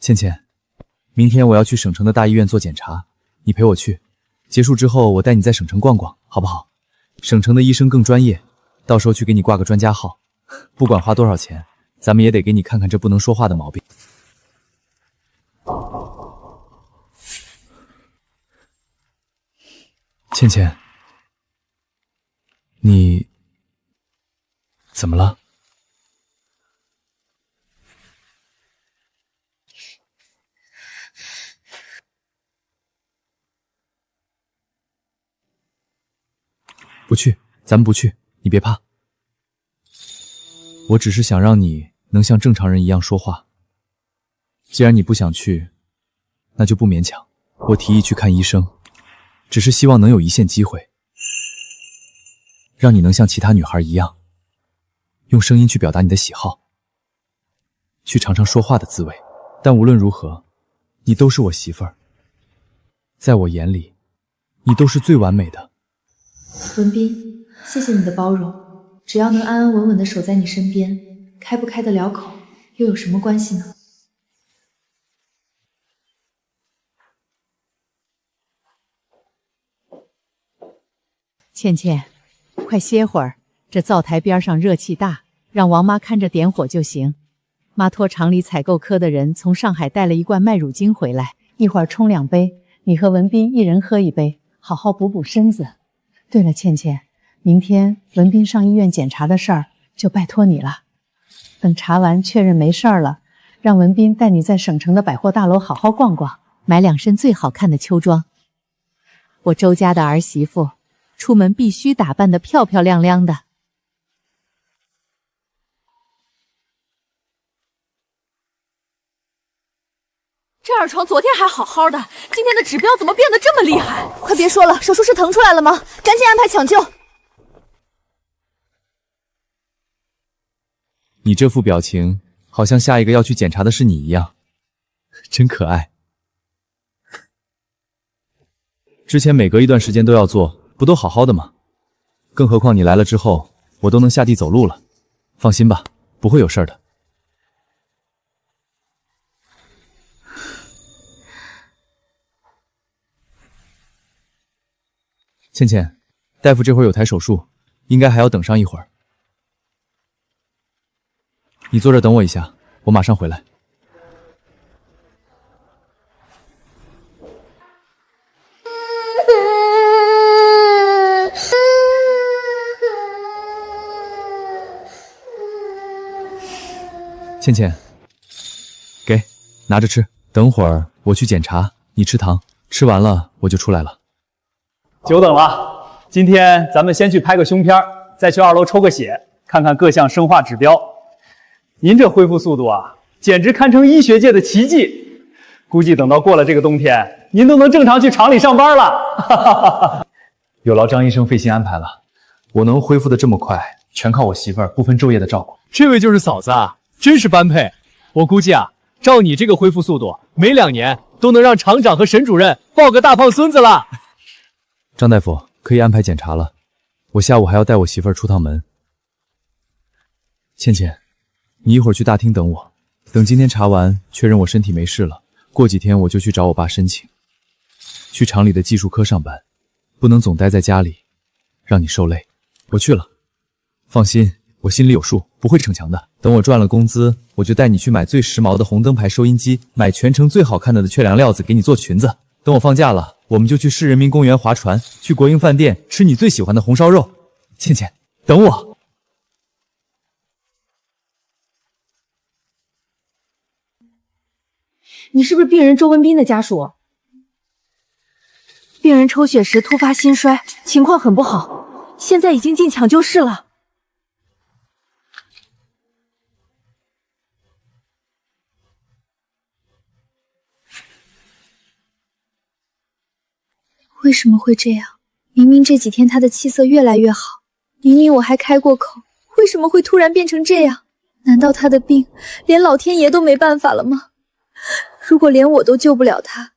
倩倩，明天我要去省城的大医院做检查，你陪我去。结束之后，我带你在省城逛逛，好不好？省城的医生更专业，到时候去给你挂个专家号，不管花多少钱，咱们也得给你看看这不能说话的毛病。倩倩，你怎么了？不去，咱们不去，你别怕。我只是想让你能像正常人一样说话。既然你不想去，那就不勉强。我提议去看医生，只是希望能有一线机会，让你能像其他女孩一样，用声音去表达你的喜好，去尝尝说话的滋味。但无论如何，你都是我媳妇儿，在我眼里，你都是最完美的。文斌，谢谢你的包容，只要能安安稳稳地守在你身边，开不开得了口又有什么关系呢？倩倩，快歇会儿，这灶台边上热气大，让王妈看着点火就行。妈托厂里采购科的人从上海带了一罐麦乳精回来，一会儿冲2杯，你和文斌一人喝1杯，好好补补身子。对了，倩倩，明天文斌上医院检查的事儿就拜托你了。等查完确认没事儿了，让文斌带你在省城的百货大楼好好逛逛，买2身最好看的秋装。我周家的儿媳妇，出门必须打扮得漂漂亮亮的。这二床昨天还好好的，今天的指标怎么变得这么厉害？快别说了，手术室腾出来了吗？赶紧安排抢救。你这副表情好像下一个要去检查的是你一样，真可爱。之前每隔一段时间都要做，不都好好的吗？更何况你来了之后，我都能下地走路了。放心吧，不会有事的。倩倩，大夫这会儿有台手术，应该还要等上一会儿。你坐这等我一下，我马上回来。倩倩，给，拿着吃。等会儿我去检查，你吃糖，吃完了我就出来了。久等了，今天咱们先去拍个胸片，再去2楼抽个血，看看各项生化指标。您这恢复速度啊，简直堪称医学界的奇迹。估计等到过了这个冬天，您都能正常去厂里上班了。有劳张医生费心安排了，我能恢复的这么快，全靠我媳妇儿不分昼夜的照顾。这位就是嫂子啊，真是般配。我估计啊，照你这个恢复速度，没2年都能让厂长和沈主任抱个大胖孙子了。张大夫，可以安排检查了，我下午还要带我媳妇儿出趟门。倩倩，你一会儿去大厅等我，等今天查完确认我身体没事了，过几天我就去找我爸申请，去厂里的技术科上班，不能总待在家里，让你受累。我去了，放心，我心里有数，不会逞强的。等我赚了工资，我就带你去买最时髦的红灯牌收音机，买全城最好看的缺粮料子给你做裙子。等我放假了，我们就去市人民公园划船，去国营饭店吃你最喜欢的红烧肉。倩倩，等我。你是不是病人周文斌的家属？病人抽血时突发心衰，情况很不好，现在已经进抢救室了。为什么会这样？明明这几天他的气色越来越好，明明我还开过口，为什么会突然变成这样？难道他的病连老天爷都没办法了吗？如果连我都救不了他，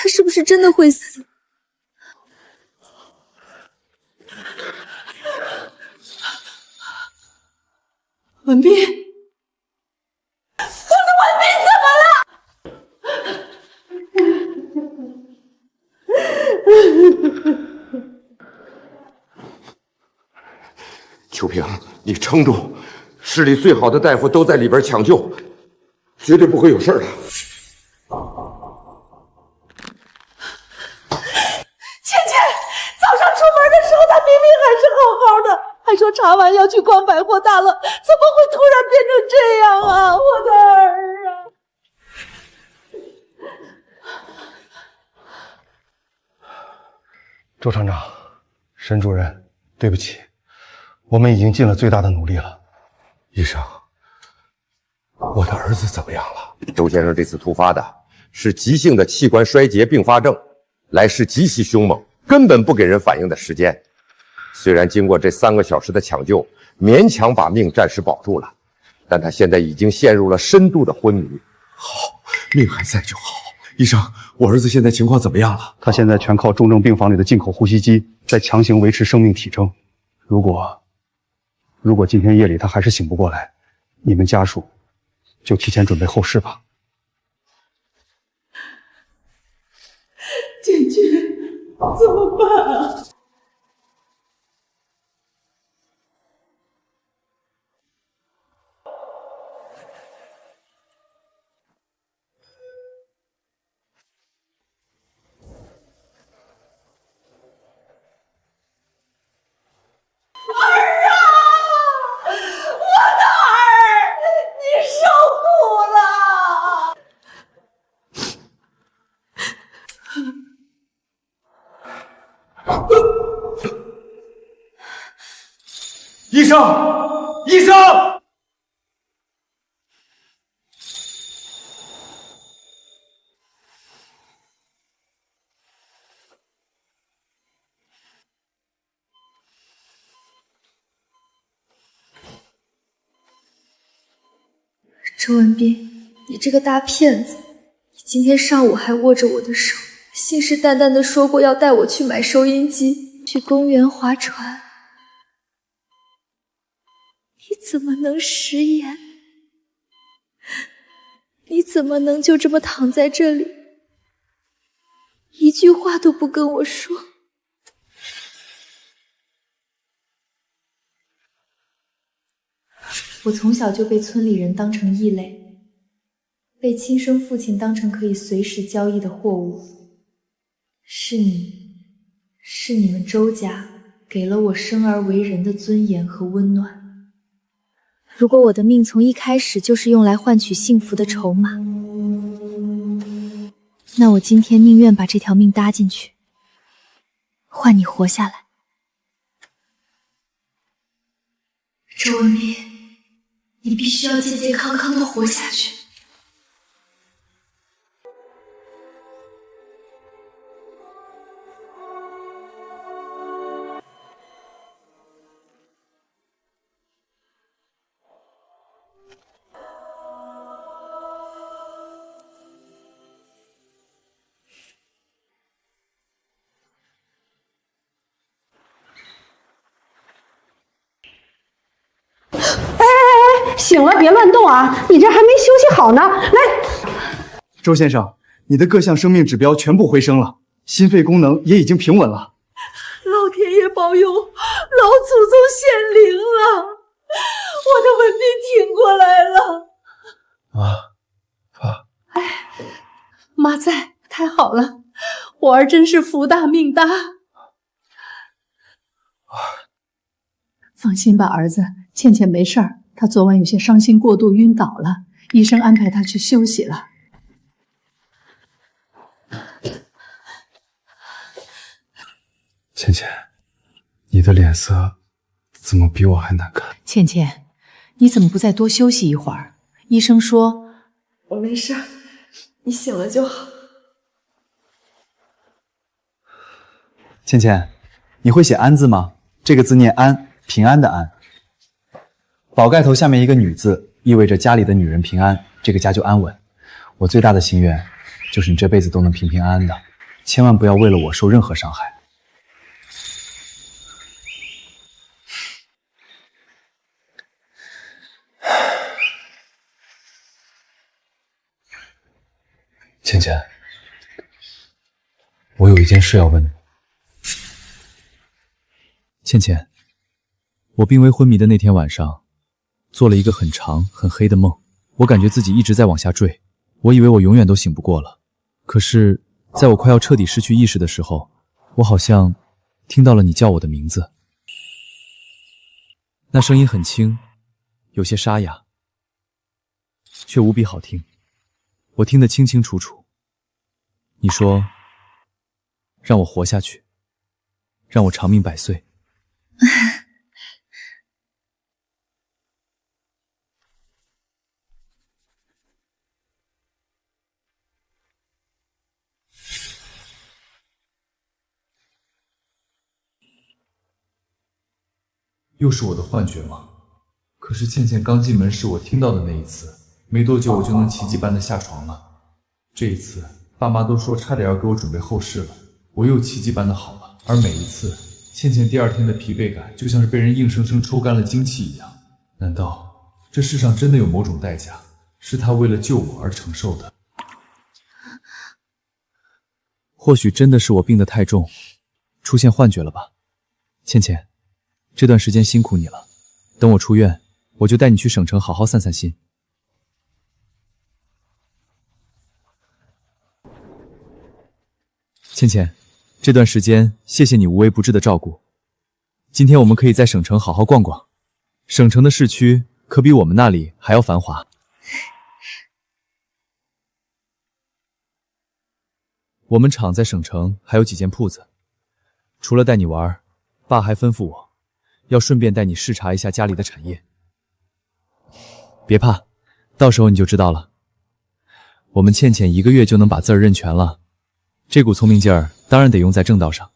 他是不是真的会死？文斌，我的文斌怎么了？秋萍，你撑住，市里最好的大夫都在里边抢救，绝对不会有事的。倩倩，早上出门的时候，他明明还是好好的，还说查完要去逛百货大楼，怎么会突然变成这样啊？我的儿啊！周厂长，沈主任，对不起，我们已经尽了最大的努力了。医生，我的儿子怎么样了？周先生这次突发的是急性的器官衰竭并发症，来势极其凶猛，根本不给人反应的时间。虽然经过这3个小时的抢救，勉强把命暂时保住了，但他现在已经陷入了深度的昏迷。好，命还在就好。医生，我儿子现在情况怎么样了？他现在全靠重症病房里的进口呼吸机在强行维持生命体征。如果今天夜里他还是醒不过来，你们家属就提前准备后事吧。建军，怎么办啊？医生，医生！周文斌，你这个大骗子！你今天上午还握着我的手，信誓旦旦地说过要带我去买收音机，去公园划船。你怎么能食言？你怎么能就这么躺在这里，一句话都不跟我说？我从小就被村里人当成异类，被亲生父亲当成可以随时交易的货物。是你们周家给了我生而为人的尊严和温暖。如果我的命从一开始就是用来换取幸福的筹码，那我今天宁愿把这条命搭进去，换你活下来。周文斌，你必须要健健康康的活下去。醒了，别乱动啊！你这还没休息好呢。来，周先生，你的各项生命指标全部回升了，心肺功能也已经平稳了。老天爷保佑，老祖宗显灵了，我的文斌挺过来了。爸，妈在，太好了，我儿真是福大命大。放心吧，儿子，倩倩没事儿。他昨晚有些伤心过度，晕倒了，医生安排他去休息了。倩倩，你的脸色怎么比我还难看？倩倩，你怎么不再多休息一会儿？医生说……我没事，你醒了就好。倩倩，你会写安字吗？这个字念安，平安的安。宝盖头下面一个女字，意味着家里的女人平安，这个家就安稳。我最大的心愿就是你这辈子都能平平安安的，千万不要为了我受任何伤害。倩倩，我有一件事要问你。倩倩，我病危昏迷的那天晚上，做了一个很长很黑的梦，我感觉自己一直在往下坠，我以为我永远都醒不过了。可是在我快要彻底失去意识的时候，我好像听到了你叫我的名字。那声音很轻，有些沙哑，却无比好听，我听得清清楚楚。你说让我活下去，让我长命百岁。又是我的幻觉吗？可是倩倩刚进门时我听到的那一次，没多久我就能奇迹般的下床了。这一次爸妈都说差点要给我准备后事了，我又奇迹般的好了。而每一次倩倩第二天的疲惫感就像是被人硬生生抽干了精气一样。难道这世上真的有某种代价，是她为了救我而承受的？或许真的是我病得太重，出现幻觉了吧。倩倩，这段时间辛苦你了，等我出院，我就带你去省城好好散散心。倩倩，这段时间谢谢你无微不至的照顾。今天我们可以在省城好好逛逛，省城的市区可比我们那里还要繁华。我们厂在省城还有几间铺子，除了带你玩，爸还吩咐我要顺便带你视察一下家里的产业。别怕，到时候你就知道了。我们倩倩1个月就能把字儿认全了，这股聪明劲儿当然得用在正道上。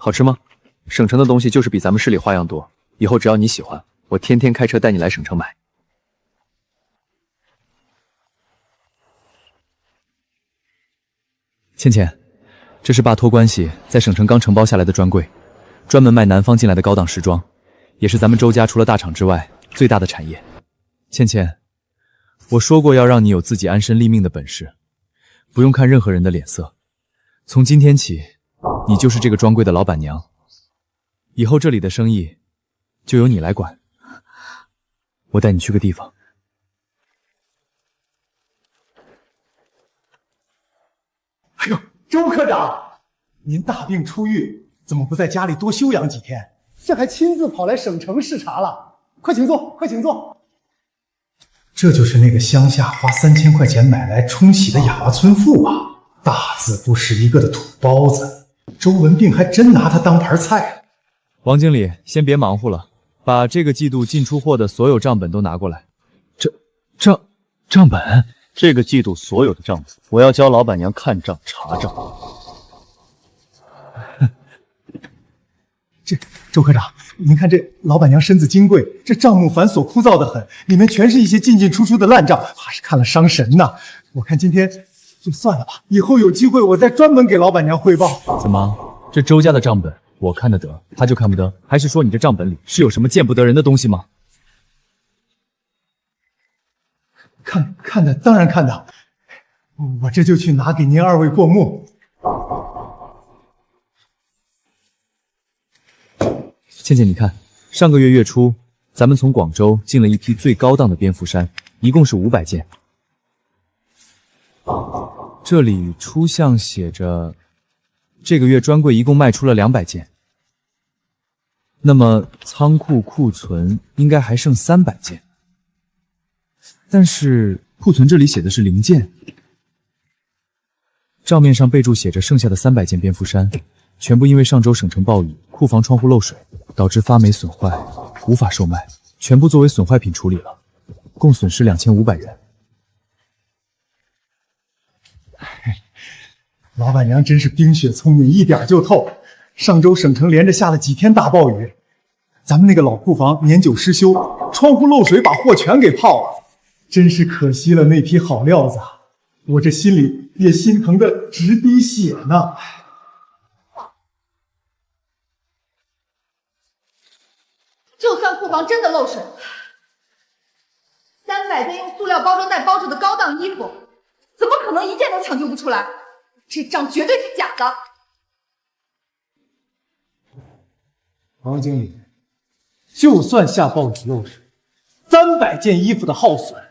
好吃吗？省城的东西就是比咱们市里花样多，以后只要你喜欢，我天天开车带你来省城买。倩倩，这是爸托关系在省城刚承包下来的专柜，专门卖南方进来的高档时装，也是咱们周家除了大厂之外最大的产业。倩倩，我说过要让你有自己安身立命的本事，不用看任何人的脸色。从今天起，你就是这个专柜的老板娘，以后这里的生意就由你来管。我带你去个地方。哎呦，周科长，您大病初愈，怎么不在家里多休养几天？这还亲自跑来省城视察了，快请坐，快请坐。这就是那个乡下花3000块钱买来冲洗的哑巴村妇啊，大字不识一个的土包子。周文病还真拿他当盘菜。王经理，先别忙活了，把这个季度进出货的所有账本都拿过来。账本？这个季度所有的账本，我要教老板娘看账查账。周科长，您看这老板娘身子金贵，这账目繁琐枯燥的很，里面全是一些进进出出的烂账，怕是看了伤神呐。我看今天就算了吧，以后有机会我再专门给老板娘汇报。怎么，这周家的账本我看得得，他就看不得？还是说你这账本里是有什么见不得人的东西吗？看的，当然看的，我这就去拿给您二位过目。倩倩，你看，上个月月初，咱们从广州进了一批最高档的蝙蝠衫，一共是500件。这里出项写着，这个月专柜一共卖出了200件，那么仓库库存应该还剩300件。但是库存这里写的是0件，账面上备注写着剩下的300件蝙蝠衫，全部因为上周省城暴雨，库房窗户漏水，导致发霉损坏，无法售卖，全部作为损坏品处理了，共损失2500元。老板娘真是冰雪聪明，一点就透。上周省城连着下了几天大暴雨，咱们那个老库房年久失修，窗户漏水把货全给泡了，真是可惜了那批好料子，我这心里也心疼的直滴血呢。就算库房真的漏水，300件用塑料包装袋包着的高档衣服，怎么可能一件都抢救不出来？这账绝对是假的。王经理，就算下暴雨漏水，300件衣服的耗损，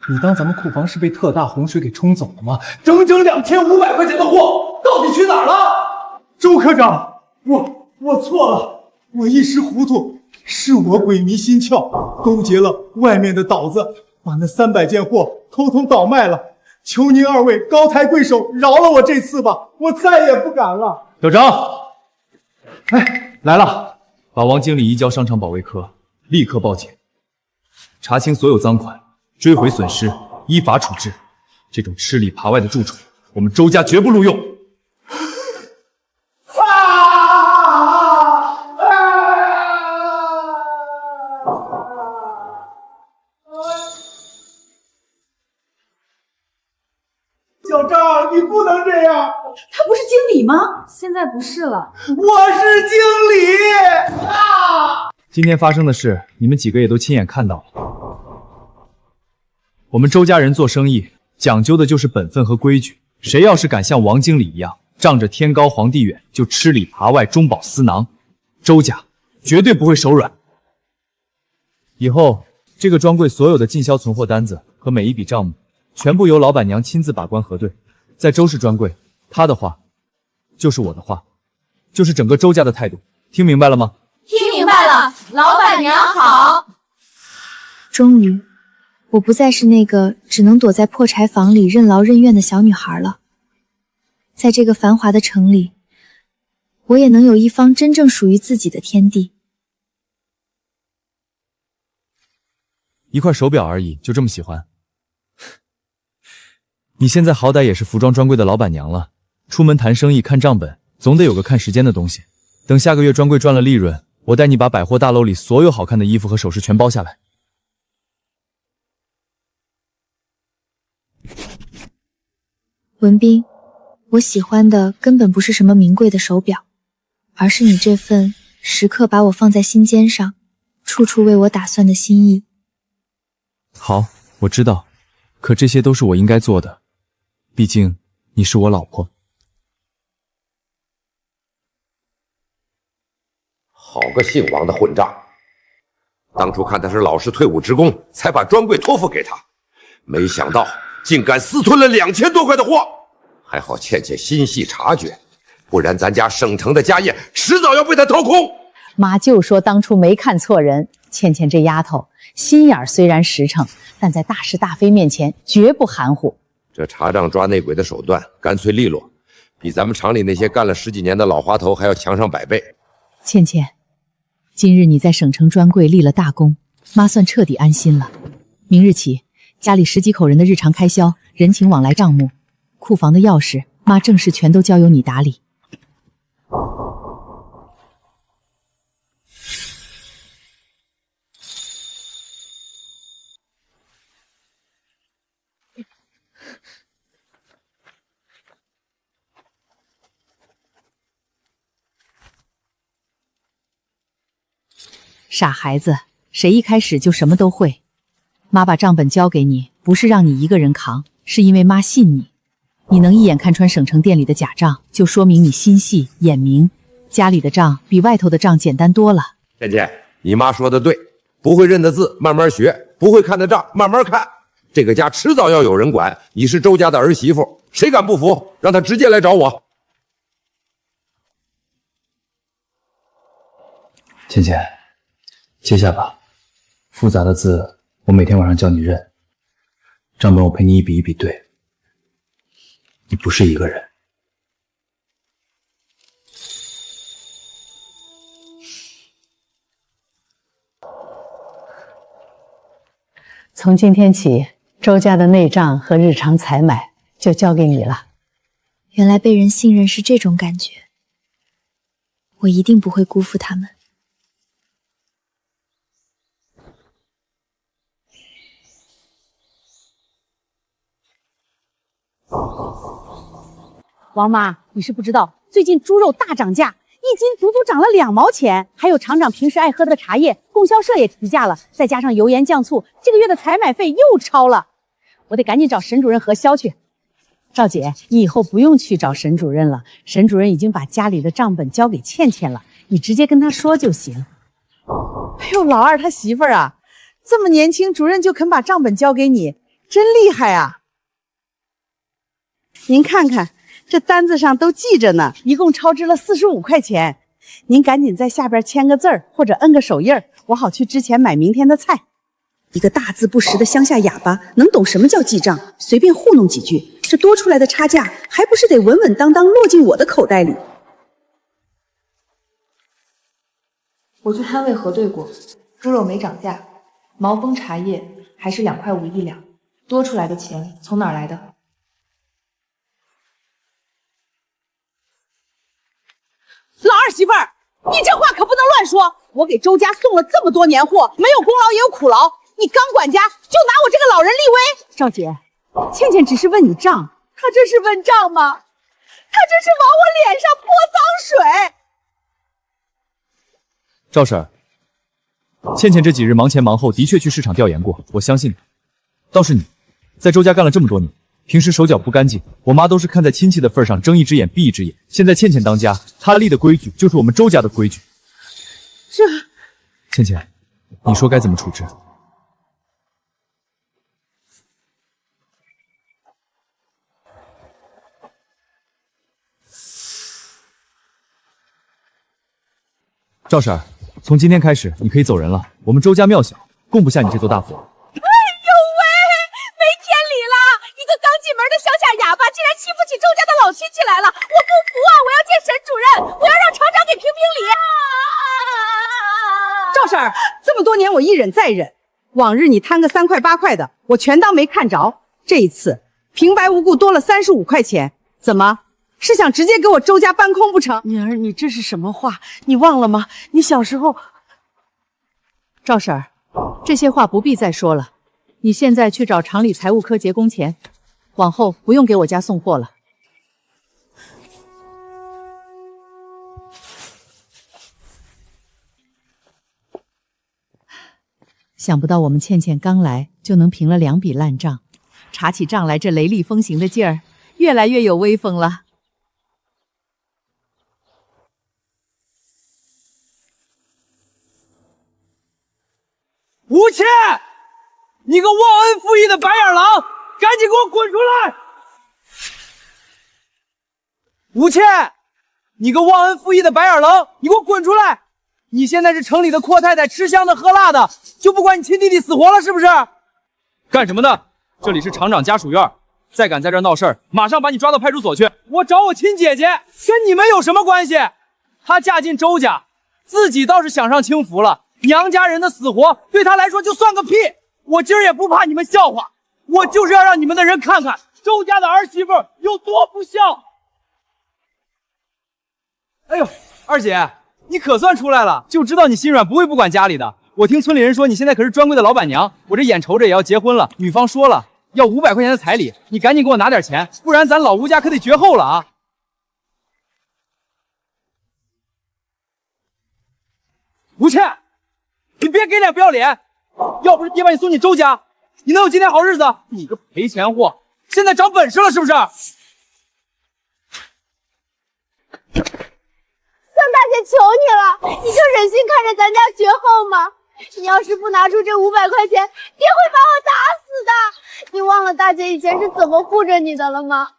你当咱们库房是被特大洪水给冲走了吗？整整2500块钱的货到底去哪儿了？周科长，我错了，我一时糊涂，是我鬼迷心窍，勾结了外面的倒子，把那300件货偷偷倒卖了。求您二位高抬贵手，饶了我这次吧，我再也不敢了。小张，哎，来了，把王经理移交商场保卫科，立刻报警，查清所有赃款，追回损失，依法处置。这种吃里扒外的蛀虫，我们周家绝不录用。小张，你不能这样！他不是经理吗？现在不是了。我是经理啊！今天发生的事，你们几个也都亲眼看到了。我们周家人做生意讲究的就是本分和规矩，谁要是敢像王经理一样，仗着天高皇帝远就吃里扒外、中饱私囊，周家绝对不会手软。以后这个专柜所有的进销存货单子和每一笔账目，全部由老板娘亲自把关核对。在周氏专柜，她的话就是我的话，就是整个周家的态度，听明白了吗？听明白了，老板娘好。终于，我不再是那个只能躲在破柴房里任劳任怨的小女孩了。在这个繁华的城里，我也能有一方真正属于自己的天地。一块手表而已，就这么喜欢？你现在好歹也是服装专柜的老板娘了，出门谈生意看账本，总得有个看时间的东西。等下个月专柜赚了利润，我带你把百货大楼里所有好看的衣服和首饰全包下来。文斌，我喜欢的根本不是什么名贵的手表，而是你这份时刻把我放在心尖上，处处为我打算的心意。好，我知道，可这些都是我应该做的，毕竟你是我老婆。好个姓王的混账！当初看他是老实退伍职工，才把专柜托付给他，没想到竟敢私吞了2000多块的货。还好倩倩心细察觉，不然咱家省城的家业迟早要被他掏空。妈就说当初没看错人，倩倩这丫头心眼虽然实诚，但在大是大非面前绝不含糊。这查账抓内鬼的手段干脆利落，比咱们厂里那些干了10几年的老滑头还要强上100倍。倩倩，今日你在省城专柜立了大功，妈算彻底安心了。明日起，家里10几口人的日常开销、人情往来账目、库房的钥匙，妈正式全都交由你打理。傻孩子，谁一开始就什么都会？妈把账本交给你，不是让你一个人扛，是因为妈信你。你能一眼看穿省城店里的假账，就说明你心细眼明。家里的账比外头的账简单多了。倩倩，你妈说的对，不会认的字慢慢学，不会看的账慢慢看。这个家迟早要有人管，你是周家的儿媳妇，谁敢不服？让他直接来找我。倩倩，接下吧，复杂的字我每天晚上叫你认，账本我陪你一笔一笔对。你不是一个人。从今天起，周家的内账和日常采买就交给你了。原来被人信任是这种感觉，我一定不会辜负他们。王妈，你是不知道，最近猪肉大涨价，1斤足足涨了2毛钱。还有厂长平时爱喝的茶叶，供销社也提价了，再加上油盐酱醋，这个月的采买费又超了。我得赶紧找沈主任核销去。赵姐，你以后不用去找沈主任了，沈主任已经把家里的账本交给倩倩了，你直接跟他说就行。哎呦，老二他媳妇儿啊，这么年轻，主任就肯把账本交给你，真厉害啊！您看看，这单子上都记着呢，一共超支了45块钱。您赶紧在下边签个字儿，或者摁个手印儿，我好去之前买明天的菜。一个大字不识的乡下哑巴，能懂什么叫记账？随便糊弄几句，这多出来的差价，还不是得稳稳当当落进我的口袋里？我去摊位核对过，猪肉没涨价，毛峰茶叶还是2块5一两，多出来的钱从哪儿来的？老二媳妇儿，你这话可不能乱说！我给周家送了这么多年货，没有功劳也有苦劳，你刚管家就拿我这个老人立威？赵姐，倩倩只是问你账，她这是问账吗？她这是往我脸上泼脏水！赵婶，倩倩这几日忙前忙后，的确去市场调研过，我相信你。倒是你，在周家干了这么多年，平时手脚不干净，我妈都是看在亲戚的份上睁一只眼闭一只眼。现在倩倩当家，她立的规矩就是我们周家的规矩。倩倩，你说该怎么处置？赵婶，从今天开始你可以走人了，我们周家庙小，供不下你这座大佛。欺负起周家的老亲戚来了，我不服啊！我要见沈主任，我要让厂长给评评理。赵婶儿，这么多年我一忍再忍，往日你摊个3块8块的，我全当没看着。这一次平白无故多了35块钱，怎么是想直接给我周家搬空不成？女儿，你这是什么话？你忘了吗？你小时候……赵婶儿，这些话不必再说了。你现在去找厂里财务科结工钱，往后不用给我家送货了。想不到我们倩倩刚来就能平了2笔烂账，查起账来这雷厉风行的劲儿，越来越有威风了。吴倩，你个忘恩负义的白眼狼，赶紧给我滚出来！吴倩，你个忘恩负义的白眼狼，你给我滚出来！你现在是城里的阔太太，吃香的喝辣的，就不管你亲弟弟死活了是不是？干什么的？这里是厂长家属院，再敢在这儿闹事儿，马上把你抓到派出所去。我找我亲姐姐，跟你们有什么关系？她嫁进周家，自己倒是享上清福了，娘家人的死活对她来说就算个屁。我今儿也不怕你们笑话，我就是要让你们的人看看周家的儿媳妇有多不孝。哎呦，二姐，你可算出来了，就知道你心软，不会不管家里的。我听村里人说你现在可是专柜的老板娘，我这眼瞅着也要结婚了，女方说了要500块钱的彩礼，你赶紧给我拿点钱，不然咱老吴家可得绝后了啊！吴倩，你别给脸不要脸，要不是爹把你送进周家，你能有今天好日子？你个赔钱货，现在长本事了是不是？三大姐求你了，你就忍心看着咱家绝后吗？你要是不拿出这500块钱，爹会把我打死的。你忘了大姐以前是怎么护着你的了吗？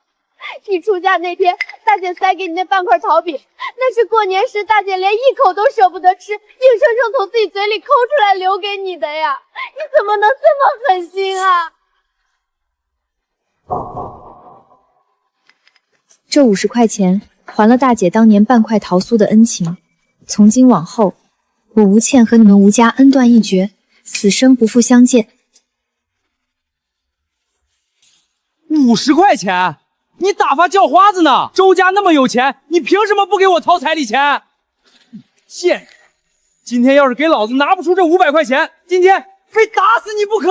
你出嫁那天，大姐塞给你那半块桃饼，那是过年时大姐连一口都舍不得吃，硬生生从自己嘴里抠出来留给你的呀！你怎么能这么狠心啊？这50块钱还了大姐当年半块桃酥的恩情，从今往后，我吴倩和你们吴家恩断义绝，此生不复相见。50块钱？你打发叫花子呢？周家那么有钱，你凭什么不给我掏彩礼钱？贱人！今天要是给老子拿不出这500块钱，今天非打死你不可！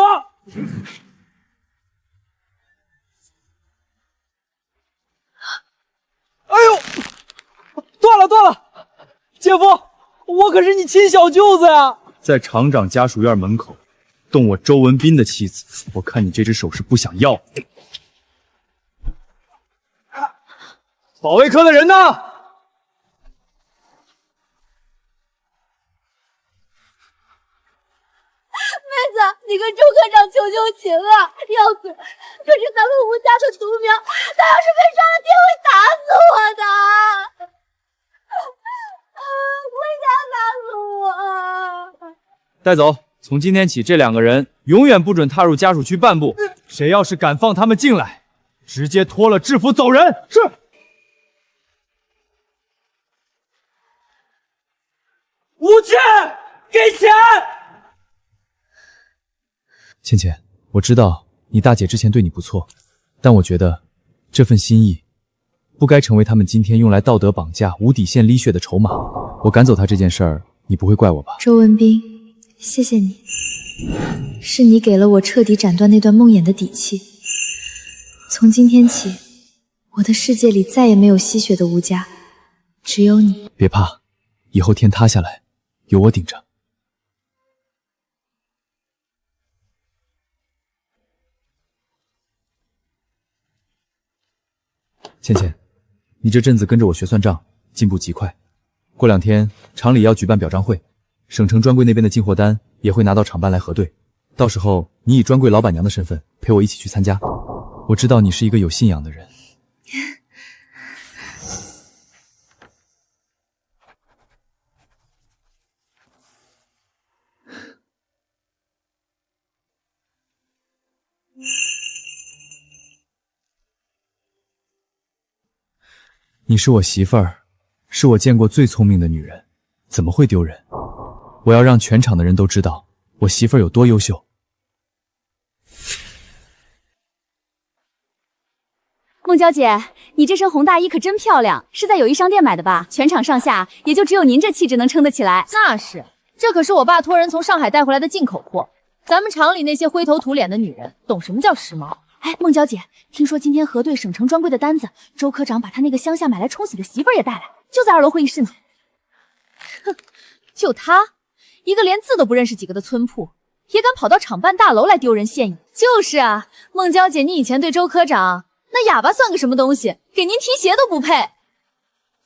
哎呦，断了！姐夫，我可是你亲小舅子呀！在厂长家属院门口动我周文斌的妻子，我看你这只手是不想要。保卫科的人呢？妹子，你跟周科长求求情啊！要死！可是咱们吴家的独苗，他要是被伤了，爹会打死我的！为啥打死我？带走！从今天起，这2个人永远不准踏入家属区半步。谁要是敢放他们进来，直接脱了制服走人。是。吴倩，给钱！倩倩，我知道你大姐之前对你不错，但我觉得这份心意不该成为他们今天用来道德绑架、无底线滴血的筹码。我赶走他这件事儿，你不会怪我吧？周文斌，谢谢你，是你给了我彻底斩断那段梦魇的底气。从今天起，我的世界里再也没有吸血的吴家，只有你。别怕，以后天塌下来有我顶着。倩倩，你这阵子跟着我学算账，进步极快。过2天厂里要举办表彰会，省城专柜那边的进货单也会拿到厂办来核对，到时候你以专柜老板娘的身份陪我一起去参加。我知道你是一个有信仰的人。你是我媳妇儿，是我见过最聪明的女人，怎么会丢人？我要让全场的人都知道我媳妇儿有多优秀。孟娇姐，你这身红大衣可真漂亮，是在友谊商店买的吧？全场上下也就只有您这气质能撑得起来。那是，这可是我爸托人从上海带回来的进口货。咱们厂里那些灰头土脸的女人，懂什么叫时髦？哎，孟娇姐，听说今天核对省城专柜的单子，周科长把他那个乡下买来冲洗的媳妇儿也带来，就在2楼会议室呢。哼，就他一个连字都不认识几个的村铺，也敢跑到厂办大楼来丢人现眼。就是啊，孟娇姐，你以前对周科长那哑巴算个什么东西，给您提鞋都不配。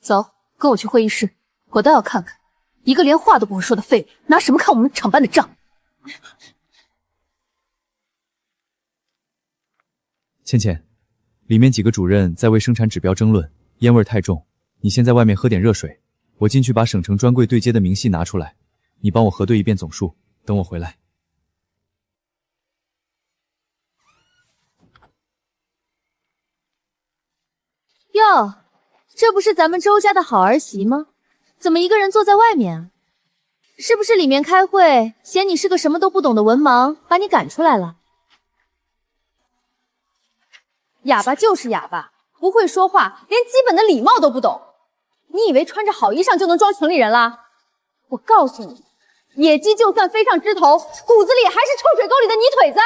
走，跟我去会议室，我倒要看看，一个连话都不会说的废物，拿什么看我们厂办的账？倩倩，里面几个主任在为生产指标争论，烟味太重，你先在外面喝点热水，我进去把省城专柜对接的明细拿出来，你帮我核对一遍总数，等我回来。哟，这不是咱们周家的好儿媳吗？怎么一个人坐在外面啊？是不是里面开会，嫌你是个什么都不懂的文盲，把你赶出来了？哑巴就是哑巴，不会说话，连基本的礼貌都不懂。你以为穿着好衣裳就能装城里人啦？我告诉你，野鸡就算飞上枝头，骨子里还是臭水沟里的泥腿子。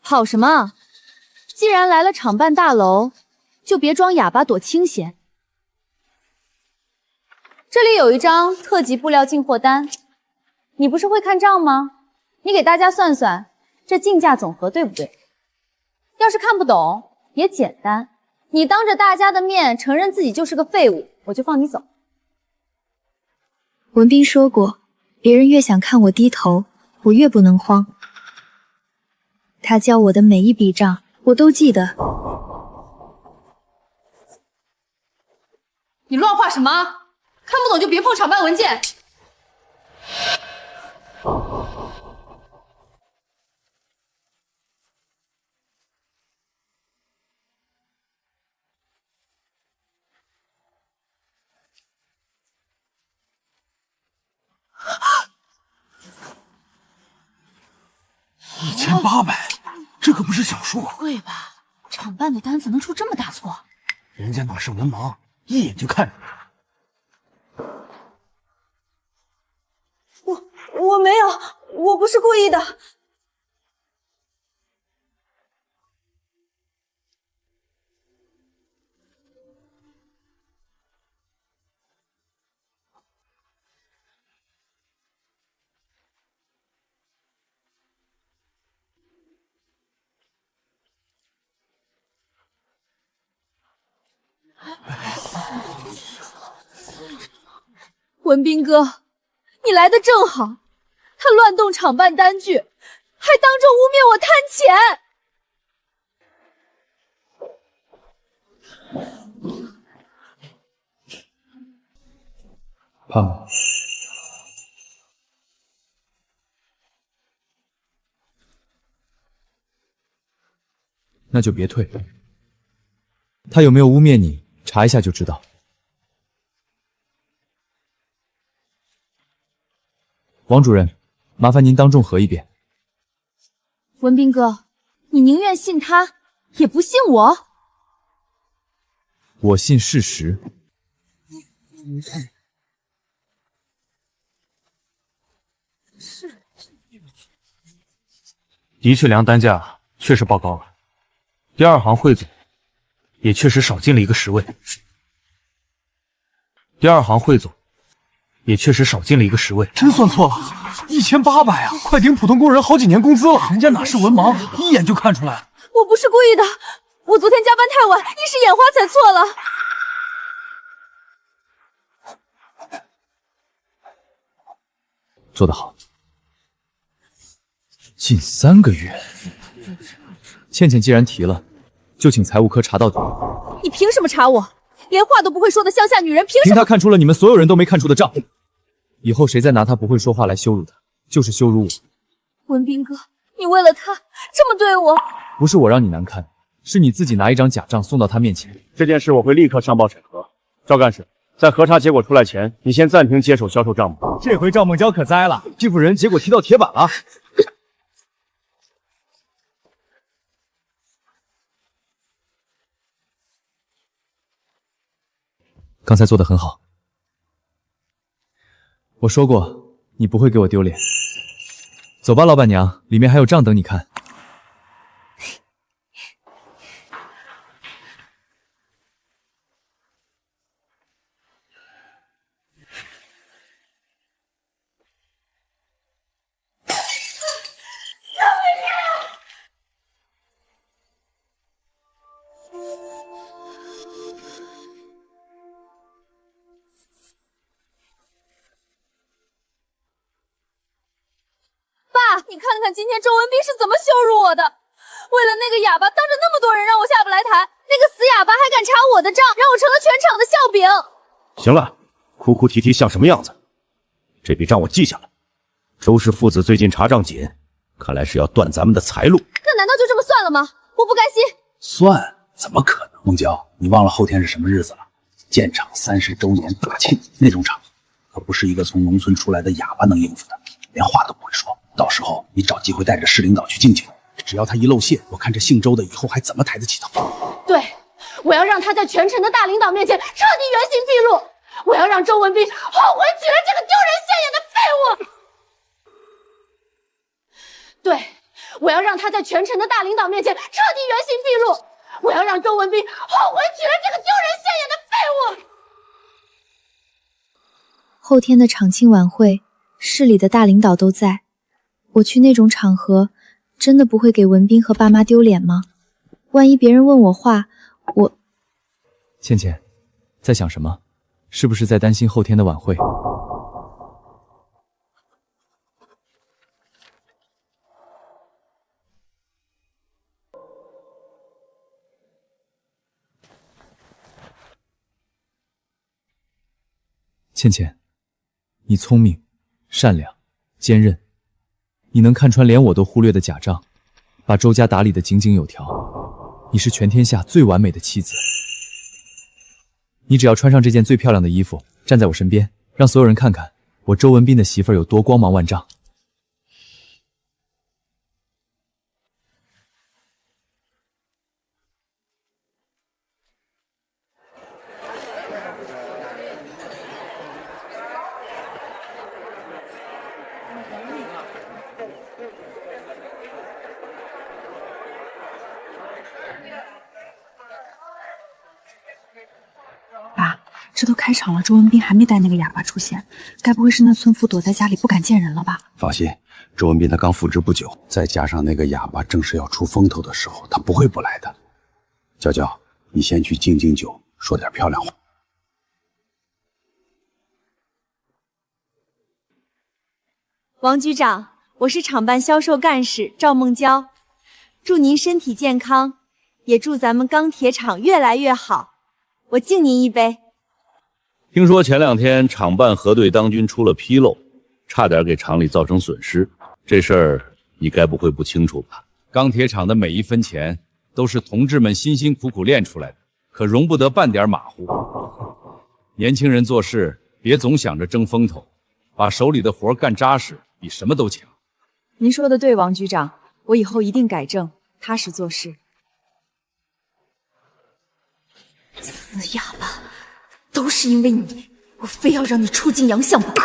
跑什么？既然来了厂办大楼，就别装哑巴躲清闲。这里有一张特级布料进货单，你不是会看账吗？你给大家算算，这进价总和对不对？要是看不懂，也简单，你当着大家的面承认自己就是个废物，我就放你走。文斌说过，别人越想看我低头，我越不能慌。他教我的每一笔账，我都记得。你乱画什么？看不懂就别碰厂办文件。1800，这可不是小数。不会吧？厂办的单子能出这么大错？人家哪是文盲，一眼就看出来。我没有，我不是故意的。文斌哥，你来的正好，他乱动厂办单据，还当众污蔑我贪钱。怕吗？那就别退。他有没有污蔑你，查一下就知道。王主任，麻烦您当众核一遍。文斌哥，你宁愿信他，也不信我？我信事实。的确，量单价确实报高了。第二行汇总也确实少进了一个10位。第二行汇总也确实少进了一个10位。真算错了，1800啊，快顶普通工人好几年工资了。人家哪是文盲，一眼就看出来。我不是故意的，我昨天加班太晚，一时眼花才错了。做得好。近3个月，倩倩既然提了，就请财务科查到底。你凭什么查我？连话都不会说的乡下女人，凭什么？凭他看出了你们所有人都没看出的账。以后谁再拿他不会说话来羞辱他，就是羞辱我。文斌哥，你为了他这么对我？不是我让你难堪，是你自己拿一张假账送到他面前。这件事我会立刻上报审核。赵干事，在核查结果出来前，你先暂停接手销售账目。这回赵梦娇可栽了，这副人结果踢到铁板了。刚才做得很好。我说过，你不会给我丢脸。走吧，老板娘，里面还有账等你看。你看看今天周文斌是怎么羞辱我的！为了那个哑巴，当着那么多人让我下不来台，那个死哑巴还敢查我的账，让我成了全场的笑柄。行了，哭哭啼啼像什么样子？这笔账我记下了。周氏父子最近查账紧，看来是要断咱们的财路。那难道就这么算了吗？我不甘心。算？怎么可能？孟娇，你忘了后天是什么日子了？建厂30周年大庆，那种场合可不是一个从农村出来的哑巴能应付的，连话都不会说。到时候你找机会带着市领导去敬敬，只要他一露馅，我看这姓周的以后还怎么抬得起头。对，我要让他在全城的大领导面前彻底原形毕露，我要让周文斌后悔娶了这个丢人现眼的废物。对，我要让他在全城的大领导面前彻底原形毕露，我要让周文斌后悔娶了这个丢人现眼的废物。后天的厂庆晚会，市里的大领导都在，我去那种场合，真的不会给文斌和爸妈丢脸吗？万一别人问我话，我……倩倩，在想什么？是不是在担心后天的晚会？倩倩，你聪明、善良、坚韧，你能看穿连我都忽略的假账，把周家打理得井井有条。你是全天下最完美的妻子。你只要穿上这件最漂亮的衣服，站在我身边，让所有人看看我周文斌的媳妇儿有多光芒万丈。这都开场了，周文斌还没带那个哑巴出现，该不会是那村妇躲在家里不敢见人了吧？放心，周文斌他刚复职不久，再加上那个哑巴正是要出风头的时候，他不会不来的。娇娇，你先去敬敬酒，说点漂亮话。王局长，我是厂办销售干事赵梦娇，祝您身体健康，也祝咱们钢铁厂越来越好。我敬您一杯。听说前2天厂办核对当军出了纰漏，差点给厂里造成损失，这事儿你该不会不清楚吧？钢铁厂的每一分钱都是同志们辛辛苦苦练出来的，可容不得半点马虎。年轻人做事别总想着争风头，把手里的活干扎实，比什么都强。您说的对，王局长，我以后一定改正，踏实做事。死哑巴，都是因为你，我非要让你出尽洋相不可。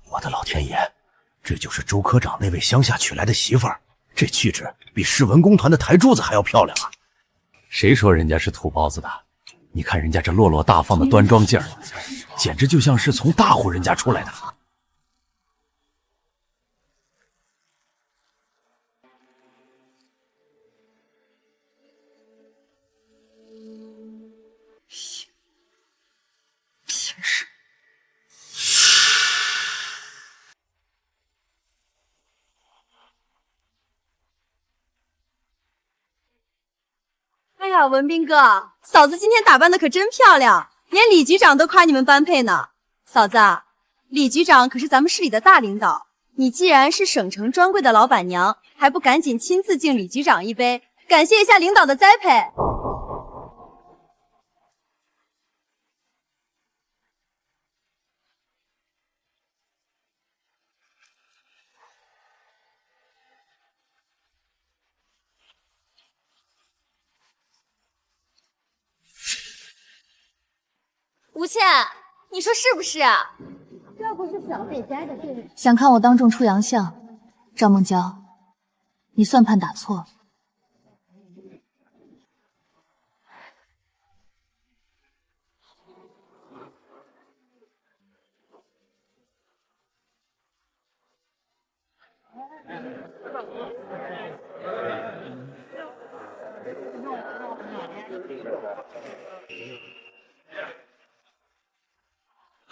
我的老天爷，这就是周科长那位乡下娶来的媳妇儿，这气质比市文工团的台柱子还要漂亮啊！谁说人家是土包子的？你看人家这落落大方的端庄劲儿，简直就像是从大户人家出来的。平时哎呀，文斌哥，嫂子今天打扮的可真漂亮，连李局长都夸你们般配呢。嫂子，李局长可是咱们市里的大领导，你既然是省城专柜的老板娘，还不赶紧亲自敬李局长一杯，感谢一下领导的栽培？吴倩，你说是不是啊？这不是小北斋的店。想看我当众出洋相，赵梦娇，你算盘打错了。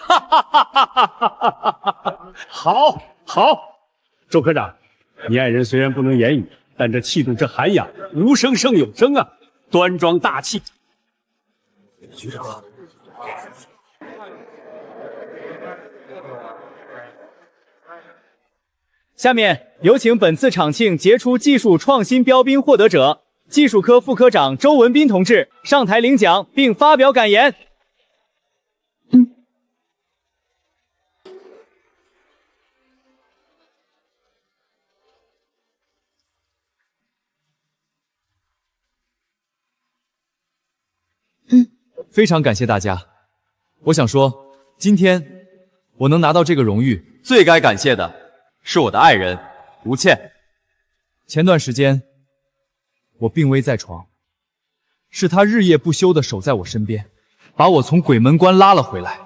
哈哈哈哈哈哈！好，好，周科长，你爱人虽然不能言语，但这气度、这涵养，无声胜有声啊，端庄大气。局长，下面有请本次场庆杰出技术创新标兵获得者，技术科副科长周文斌同志上台领奖并发表感言。非常感谢大家。我想说，今天我能拿到这个荣誉，最该感谢的是我的爱人吴倩。前段时间我病危在床，是她日夜不休地守在我身边，把我从鬼门关拉了回来。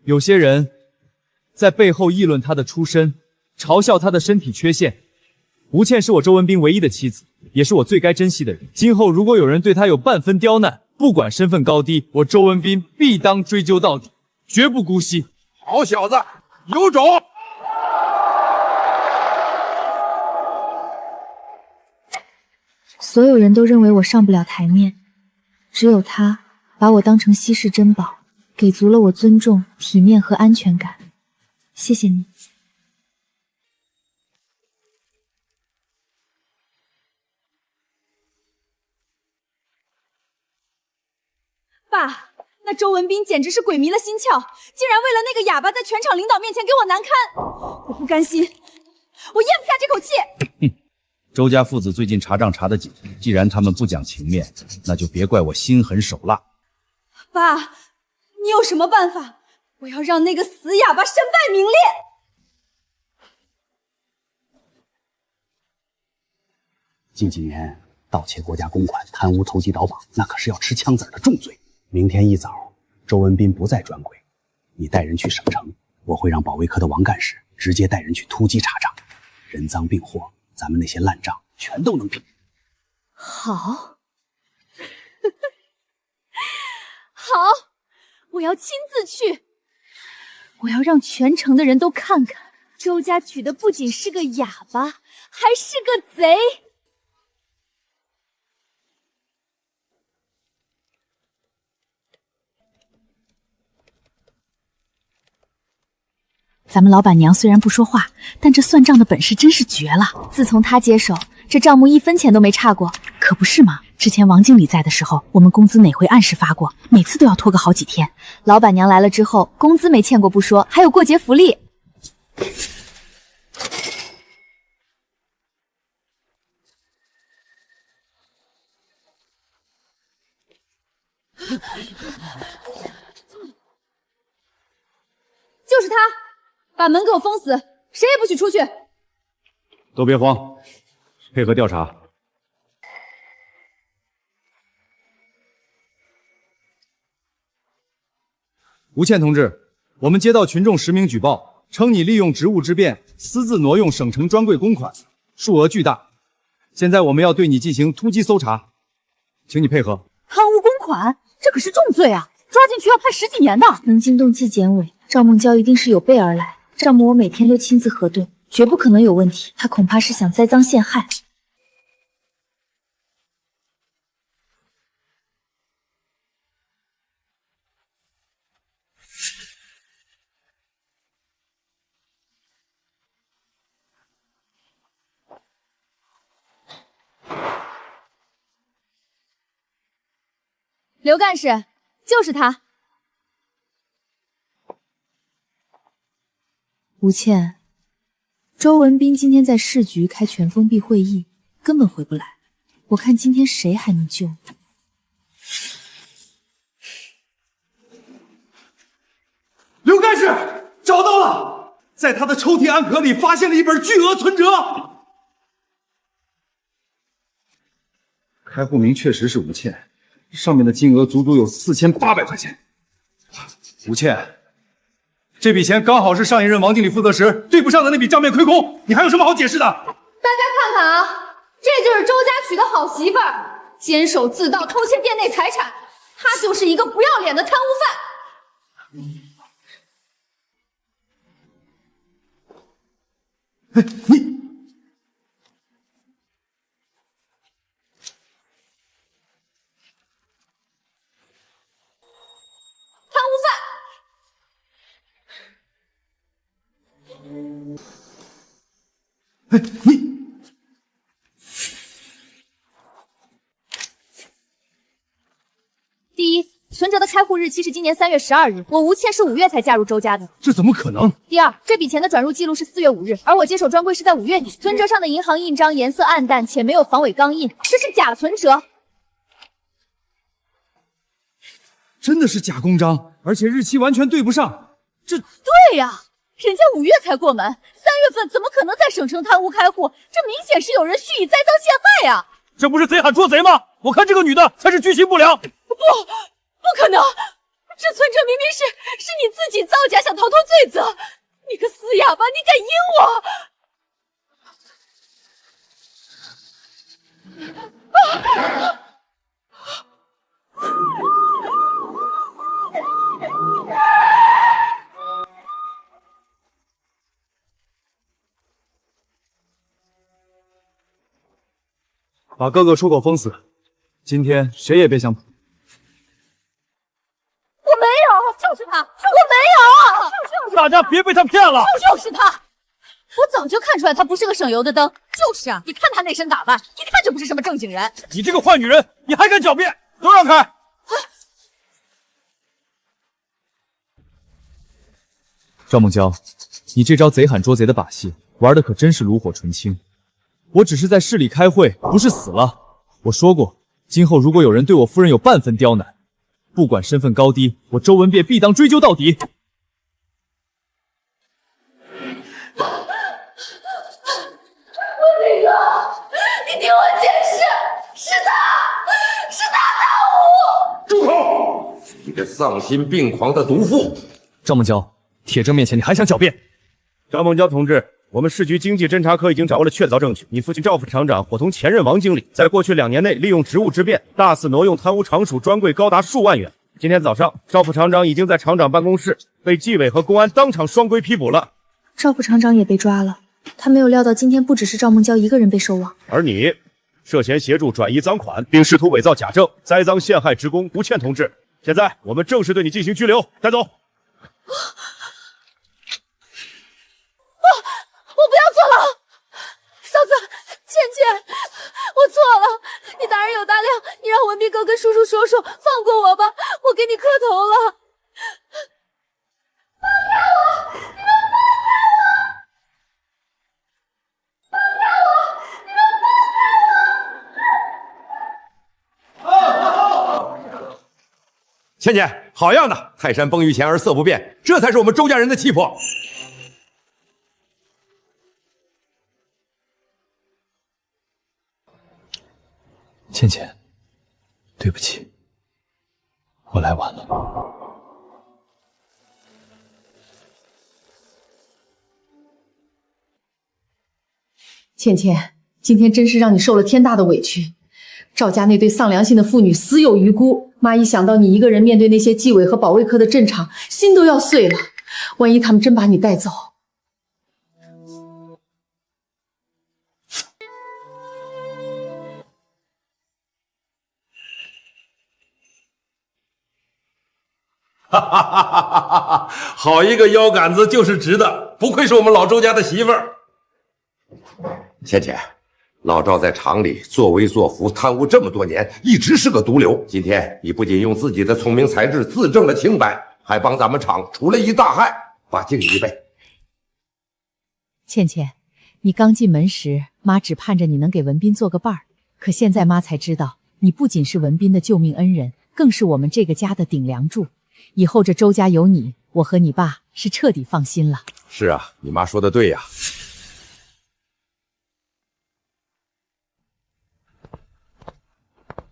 有些人在背后议论她的出身，嘲笑她的身体缺陷。吴倩是我周文斌唯一的妻子，也是我最该珍惜的人。今后如果有人对她有半分刁难，不管身份高低，我周文斌必当追究到底，绝不姑息。好小子，有种！所有人都认为我上不了台面，只有他把我当成稀世珍宝，给足了我尊重、体面和安全感。谢谢你。爸，那周文斌简直是鬼迷了心窍，竟然为了那个哑巴在全场领导面前给我难堪，我不甘心，我咽不下这口气。周家父子最近查账查得紧，既然他们不讲情面，那就别怪我心狠手辣。爸，你有什么办法？我要让那个死哑巴身败名裂。近几年盗窃国家公款、贪污投机倒绑，那可是要吃枪子的重罪。明天一早，周文斌不在专柜，你带人去省城，我会让保卫科的王干事直接带人去突击查账，人赃并获，咱们那些烂账全都能平。好，好，我要亲自去，我要让全城的人都看看，周家娶的不仅是个哑巴，还是个贼。咱们老板娘虽然不说话，但这算账的本事真是绝了。自从她接手，这账目1分钱都没差过。可不是吗？之前王经理在的时候，我们工资哪回按时发过？每次都要拖个好几天。老板娘来了之后，工资没欠过不说，还有过节福利。就是他，把门给我封死，谁也不许出去。都别慌，配合调查。吴倩同志，我们接到群众实名举报，称你利用职务之便私自挪用省城专柜公款，数额巨大。现在我们要对你进行突击搜查，请你配合。贪污公款，这可是重罪啊！抓进去要判10几年的。能经动纪检委，赵梦娇一定是有备而来。账目我每天都亲自核对，绝不可能有问题。他恐怕是想栽赃陷害。刘干事，就是他。吴倩，周文斌今天在市局开全封闭会议，根本回不来。我看今天谁还能救你？刘干事找到了，在他的抽屉暗盒里发现了一本巨额存折。开户名确实是吴倩，上面的金额足足有4800块钱。吴倩，这笔钱刚好是上一任王经理负责时对不上的那笔账面亏空，你还有什么好解释的？大家看看啊，这就是周家娶的好媳妇儿，监守自盗，偷窃店内财产，她就是一个不要脸的贪污犯。第一，存折的开户日期是今年3月12日，我吴倩是5月才加入周家的，这怎么可能？第二，这笔钱的转入记录是4月5日，而我接手专柜是在5月底。存折上的银行印章颜色暗淡且没有防伪钢印，这是假存折。真的是假公章，而且日期完全对不上。这对呀，人家5月才过门，3月份怎么可能在省城贪污开户？这明显是有人蓄意栽赃陷害呀！这不是贼喊捉贼吗？我看这个女的才是居心不良。不可能！这存折明明是你自己造假，想逃脱罪责。你个死哑巴，你敢阴我！把哥哥出口封死，今天谁也别想跑。我没有，就是他，我没有，大家别被他骗了，就是他。我早就看出来他不是个省油的灯。就是啊，你看他那身打扮，一看就不是什么正经人。你这个坏女人，你还敢狡辩？都让开！赵梦娇，你这招贼喊捉贼的把戏玩的可真是炉火纯青。我只是在市里开会，不是死了。我说过，今后如果有人对我夫人有半分刁难，不管身份高低，我周文便必当追究到底。文斌哥，你听我解释，是他贪污！住口！你个丧心病狂的毒妇！赵梦娇，铁证面前你还想狡辩？赵梦娇同志，我们市局经济侦查科已经掌握了确凿证据，你父亲赵副厂长伙同前任王经理，在过去2年内利用职务之便，大肆挪用贪污常署专柜高达数万元。今天早上，赵副厂长已经在厂长办公室被纪委和公安当场双规批捕了。赵副厂长也被抓了，他没有料到今天不只是赵梦娇一个人被收网，而你涉嫌协助转移赃款，并试图伪造假证，栽赃陷害职工吴倩同志。现在我们正式对你进行拘留，带走。我不要做了，嫂子，倩倩，我错了，你大人有大量，你让文斌哥跟叔叔说说，放过我吧，我给你磕头了。放开我！你们放开我！放开我！你们放开我！倩倩，好样的！泰山崩于前而色不变，这才是我们周家人的气魄。倩倩，对不起，我来晚了。倩倩，今天真是让你受了天大的委屈。赵家那对丧良心的妇女死有余辜，妈一想到你一个人面对那些纪委和保卫科的阵场，心都要碎了。万一他们真把你带走……哈哈哈哈哈！好一个腰杆子就是直的，不愧是我们老周家的媳妇儿。倩倩，老赵在厂里作威作福，贪污这么多年，一直是个毒瘤。今天你不仅用自己的聪明才智自证了清白，还帮咱们厂除了一大害，把敬你一杯。倩倩，你刚进门时，妈只盼着你能给文斌做个伴儿，可现在妈才知道，你不仅是文斌的救命恩人，更是我们这个家的顶梁柱。以后这周家有你，我和你爸是彻底放心了。是啊，你妈说的对呀。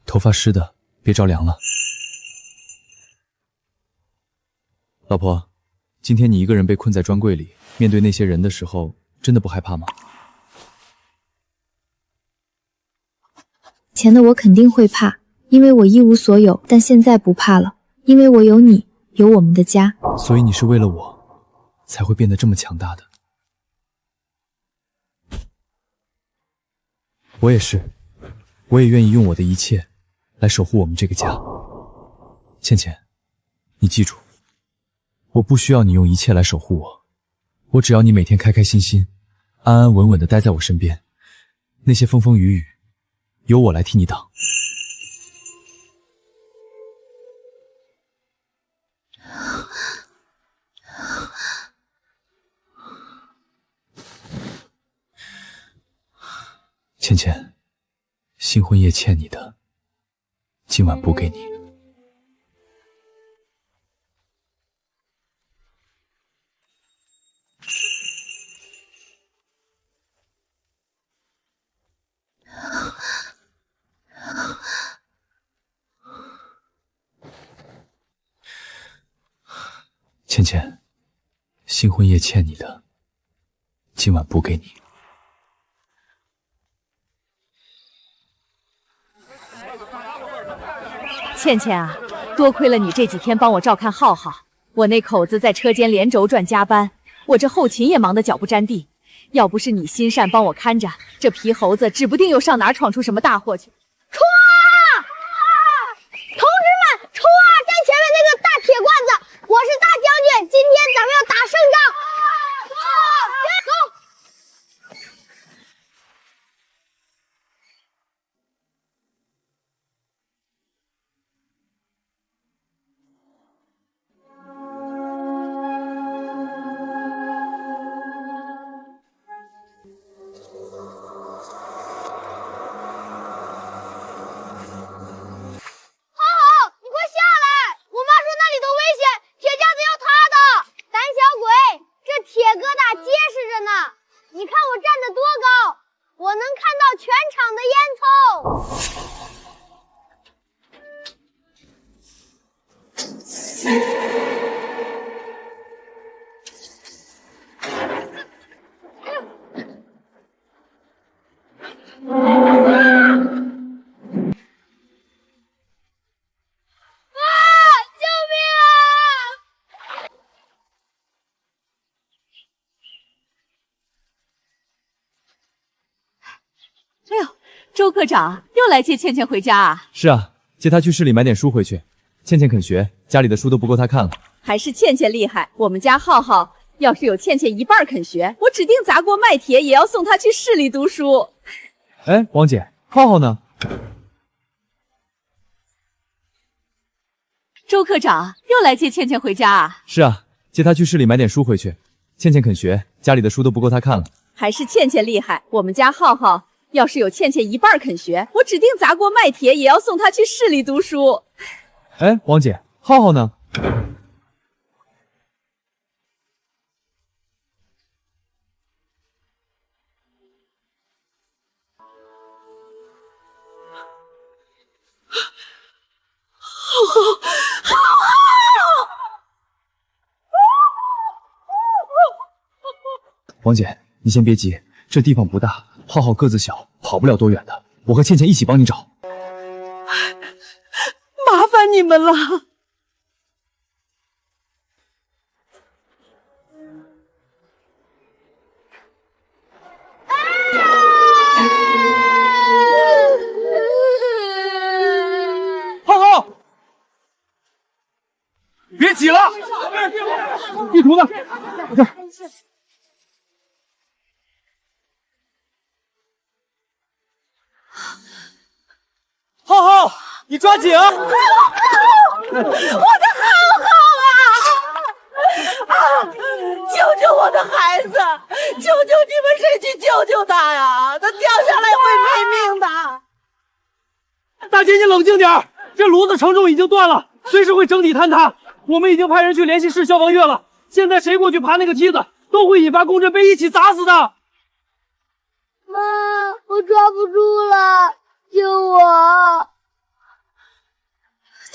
头发湿的，别着凉了。老婆，今天你一个人被困在专柜里，面对那些人的时候，真的不害怕吗？前的我肯定会怕，因为我一无所有，但现在不怕了，因为我有你，有我们的家。所以你是为了我，才会变得这么强大的。我也是，我也愿意用我的一切来守护我们这个家。倩倩，你记住，我不需要你用一切来守护我，我只要你每天开开心心、安安稳稳地待在我身边，那些风风雨雨，由我来替你挡。倩倩，新婚夜欠你的，今晚补给你。倩倩，新婚夜欠你的，今晚补给你。倩倩啊，多亏了你这几天帮我照看浩浩，我那口子在车间连轴转加班，我这后勤也忙得脚不沾地。要不是你心善帮我看着，这皮猴子指不定又上哪儿闯出什么大祸去。冲啊！同志们，冲啊！站前面那个大铁罐子，我是大将军，今天咱们要打胜仗。走！你看我站得多高，我能看到全场的烟囱。周科长又来接倩倩回家啊？是啊，接她去市里买点书回去。倩倩肯学，家里的书都不够她看了。还是倩倩厉害，我们家浩浩要是有倩倩一半肯学，我指定砸锅卖铁也要送他去市里读书。哎，王姐，浩浩呢？周科长又来接倩倩回家啊？是啊，接她去市里买点书回去。倩倩肯学，家里的书都不够她看了。还是倩倩厉害，我们家浩浩要是有倩倩一半肯学，我指定砸锅卖铁也要送他去市里读书。哎，王姐，浩浩呢？王姐，你先别急，这地方不大，浩浩个子小，跑不了多远的。我和倩倩一起帮你找。麻烦你们了。浩浩，别挤了！地图呢？我这儿。你抓紧啊！我的浩浩啊！救救我的孩子！求求你们谁去救救他呀？他掉下来会没命的。大姐，你冷静点，这炉子承重已经断了，随时会整体坍塌。我们已经派人去联系市消防院了，现在谁过去爬那个梯子，都会引发共振，被一起砸死的。妈，我抓不住了，救我！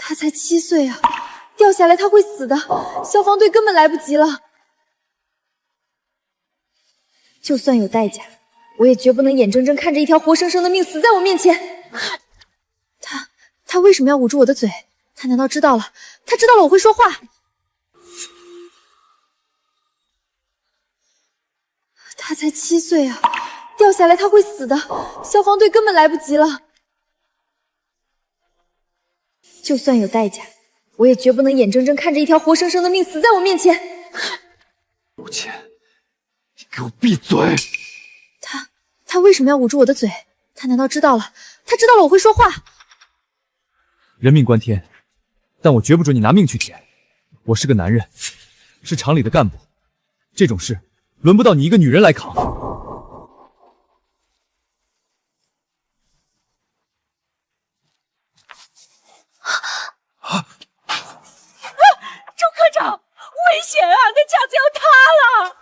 他才7岁啊，掉下来他会死的，消防队根本来不及了。就算有代价，我也绝不能眼睁睁看着一条活生生的命死在我面前。他为什么要捂住我的嘴？他难道知道了？他知道了我会说话。他才7岁啊，掉下来他会死的，消防队根本来不及了。就算有代价，我也绝不能眼睁睁看着一条活生生的命死在我面前。陆谦，你给我闭嘴！他为什么要捂住我的嘴？他难道知道了？他知道了我会说话。人命关天，但我绝不准你拿命去舔。我是个男人，是厂里的干部，这种事轮不到你一个女人来扛。周科长，危险啊！那架子要塌了！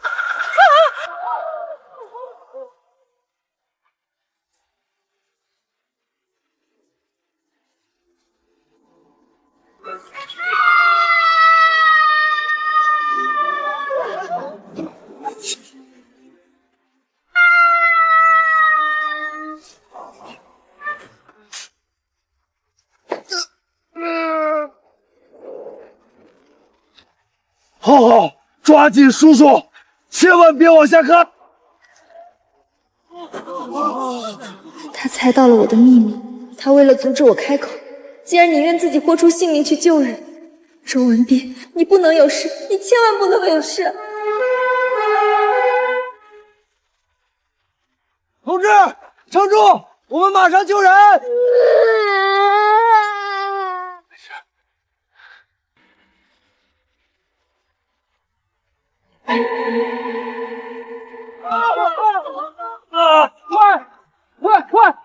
浩浩，抓紧叔叔，千万别往下看。他猜到了我的秘密，他为了阻止我开口，竟然宁愿自己豁出性命去救人。周文斌，你不能有事，你千万不能有事！同志，撑住，我们马上救人。快！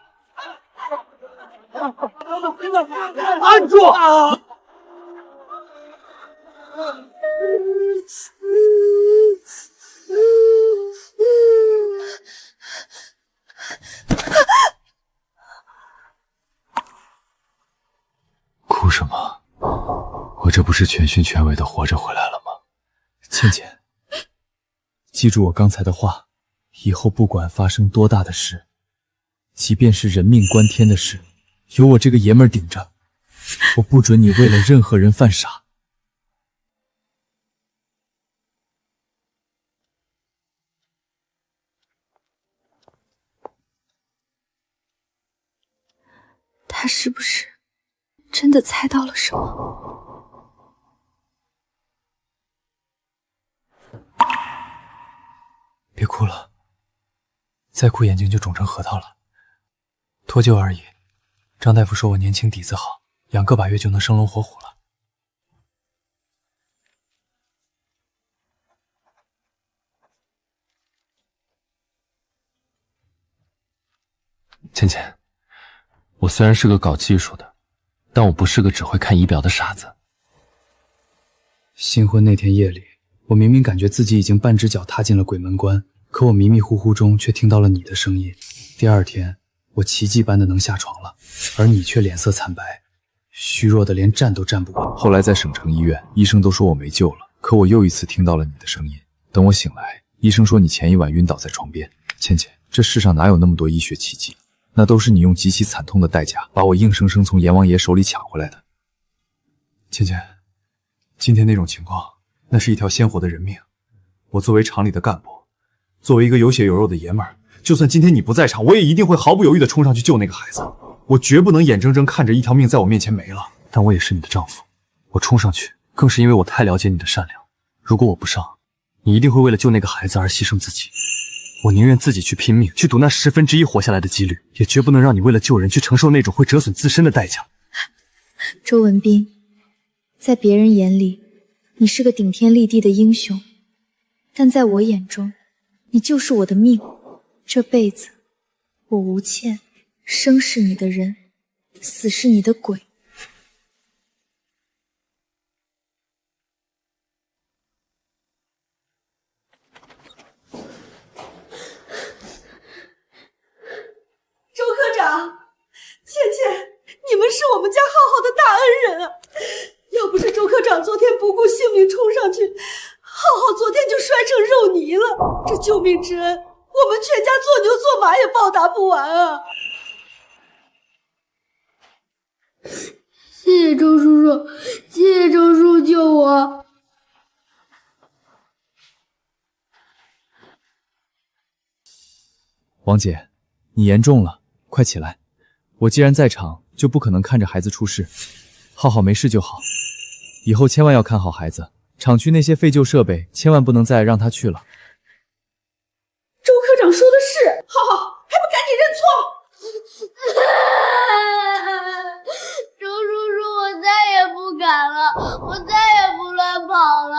按住！哭什么？我这不是全心全意的活着回来了吗？倩倩，记住我刚才的话，以后不管发生多大的事，即便是人命关天的事，有我这个爷们儿顶着，我不准你为了任何人犯傻。他是不是真的猜到了什么？别哭了，再哭眼睛就肿成核桃了。脱臼而已，张大夫说我年轻底子好，养个把月就能生龙活虎了。倩倩，我虽然是个搞技术的，但我不是个只会看仪表的傻子。新婚那天夜里，我明明感觉自己已经半只脚踏进了鬼门关，可我迷迷糊糊中却听到了你的声音。第二天，我奇迹般的能下床了，而你却脸色惨白，虚弱的连站都站不稳。后来在省城医院，医生都说我没救了，可我又一次听到了你的声音。等我醒来，医生说你前一晚晕倒在床边。倩倩，这世上哪有那么多医学奇迹？那都是你用极其惨痛的代价把我硬生生从阎王爷手里抢回来的。倩倩，今天那种情况，那是一条鲜活的人命。我作为厂里的干部，作为一个有血有肉的爷们儿，就算今天你不在场，我也一定会毫不犹豫地冲上去救那个孩子。我绝不能眼睁睁看着一条命在我面前没了。但我也是你的丈夫，我冲上去更是因为我太了解你的善良。如果我不上，你一定会为了救那个孩子而牺牲自己。我宁愿自己去拼命，去赌那1/10活下来的几率，也绝不能让你为了救人去承受那种会折损自身的代价。周文斌，在别人眼里，你是个顶天立地的英雄，但在我眼中，你就是我的命。这辈子，我吴倩，生是你的人，死是你的鬼。周科长，倩倩，你们是我们家浩浩的大恩人啊！要不是周科长昨天不顾性命冲上去，浩浩昨天就摔成肉泥了。这救命之恩，我们全家做牛做马也报答不完啊！谢谢周叔叔，谢谢周叔救我。王姐，你严重了，快起来！我既然在场，就不可能看着孩子出事。浩浩没事就好，以后千万要看好孩子。厂区那些废旧设备，千万不能再让他去了。周科长说的是，浩浩还不赶紧认错！周叔叔，我再也不敢了，我再也不乱跑了。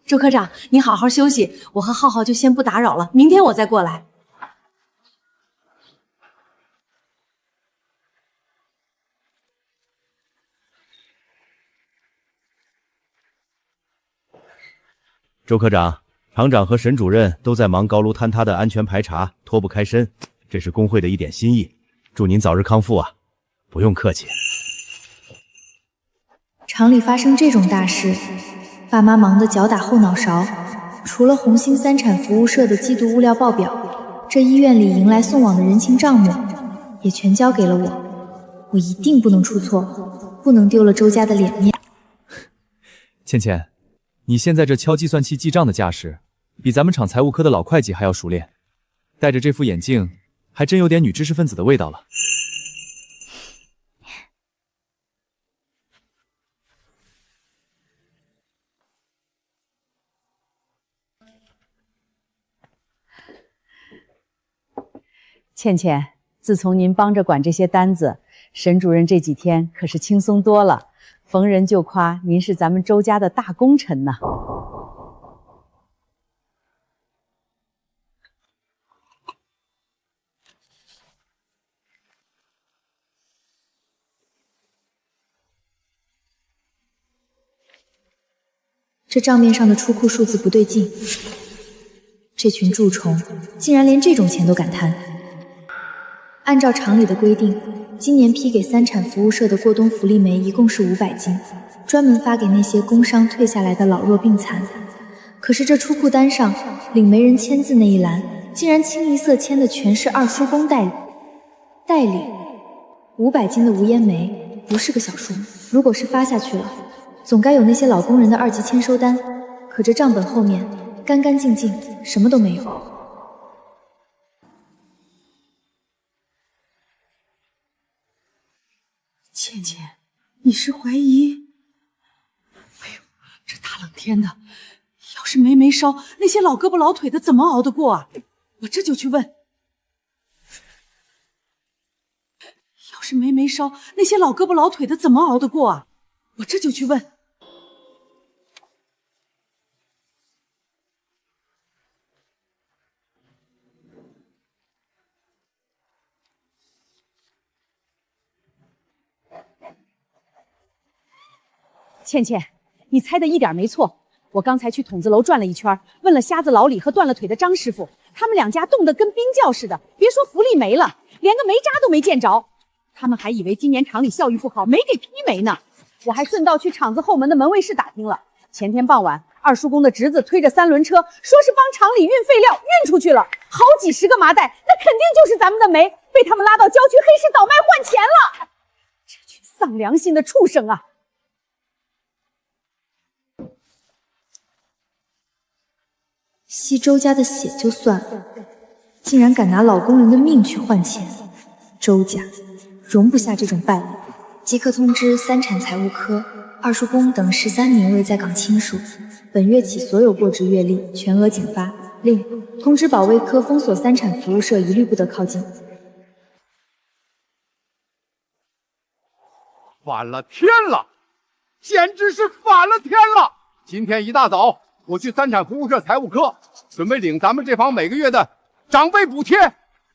周科长，你好好休息，我和浩浩就先不打扰了，明天我再过来。周科长、厂长和沈主任都在忙高炉坍塌的安全排查，脱不开身，这是工会的一点心意，祝您早日康复啊！不用客气。厂里发生这种大事，爸妈忙得脚打后脑勺，除了红星三产服务社的季度物料报表，这医院里迎来送往的人情账目也全交给了我，我一定不能出错，不能丢了周家的脸面。倩倩，你现在这敲计算器记账的架势，比咱们厂财务科的老会计还要熟练，戴着这副眼镜，还真有点女知识分子的味道了。倩倩，自从您帮着管这些单子，沈主任这几天可是轻松多了，逢人就夸您是咱们周家的大功臣呐。这账面上的出库数字不对劲，这群蛀虫竟然连这种钱都敢贪。按照厂里的规定，今年批给三产服务社的过冬福利煤一共是500斤，专门发给那些工伤退下来的老弱病残。可是这出库单上领煤人签字那一栏，竟然清一色签的全是二叔公代理。500斤的无烟煤不是个小数，如果是发下去了，总该有那些老工人的2级签收单。可这账本后面干干净净，什么都没有。倩倩，你是怀疑？哎呦，这大冷天的，要是没烧，那些老胳膊老腿的怎么熬得过啊？我这就去问。要是没烧，那些老胳膊老腿的怎么熬得过啊？我这就去问。倩倩，你猜的一点没错。我刚才去筒子楼转了一圈，问了瞎子老李和断了腿的张师傅，他们两家冻得跟冰窖似的，别说福利煤了，连个煤渣都没见着。他们还以为今年厂里效益不好，没给批煤呢。我还顺道去厂子后门的门卫室打听了，前天傍晚，二叔公的侄子推着3轮车，说是帮厂里运废料，运出去了，好几10个麻袋，那肯定就是咱们的煤，被他们拉到郊区黑市倒卖换钱了。这群丧良心的畜生啊！吸周家的血就算了，竟然敢拿老工人的命去换钱，周家容不下这种败类。即刻通知三产财务科、二叔公等13名未在岗亲属，本月起所有过值月例全额减发。另通知保卫科封锁三产服务社，一律不得靠近。反了天了，简直是反了天了！今天一大早，我去三产服务社财务科，准备领咱们这房每个月的长辈补贴。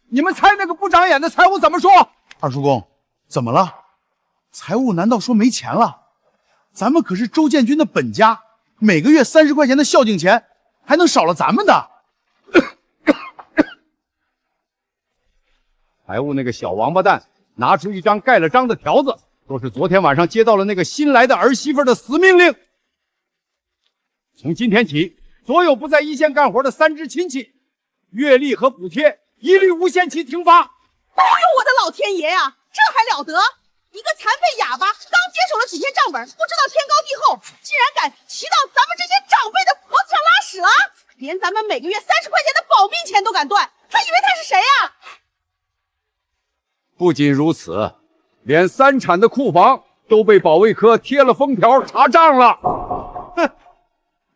你们猜那个不长眼的财务怎么说？二叔公，怎么了？财务难道说没钱了？咱们可是周建军的本家，每个月30块钱的孝敬钱，还能少了咱们的？财务那个小王八蛋拿出一张盖了章的条子，说是昨天晚上接到了那个新来的儿媳妇的死命令。从今天起，所有不在一线干活的3支亲戚，月例和补贴一律无限期停发。哎呦，我的老天爷呀，这还了得！一个残废哑巴，刚接手了几天账本，不知道天高地厚，竟然敢骑到咱们这些长辈的脖子上拉屎了，连咱们每个月30块钱的保命钱都敢断，他以为他是谁呀？不仅如此，连3产的库房都被保卫科贴了封条查账了。哼，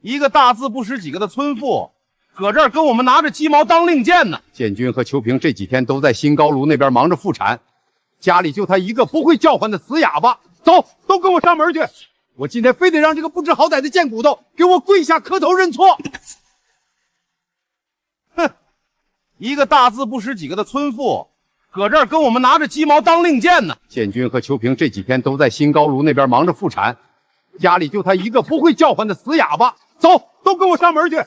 一个大字不识几个的村妇，搁这儿跟我们拿着鸡毛当令箭呢。建军和秋萍这几天都在新高炉那边忙着复产，家里就他一个不会叫唤的死哑巴。走，都跟我上门去！我今天非得让这个不知好歹的贱骨头给我跪下磕头认错。哼，一个大字不识几个的村妇，搁这儿跟我们拿着鸡毛当令箭呢。建军和秋萍这几天都在新高炉那边忙着复产，家里就他一个不会叫唤的死哑巴。走，都跟我上门去！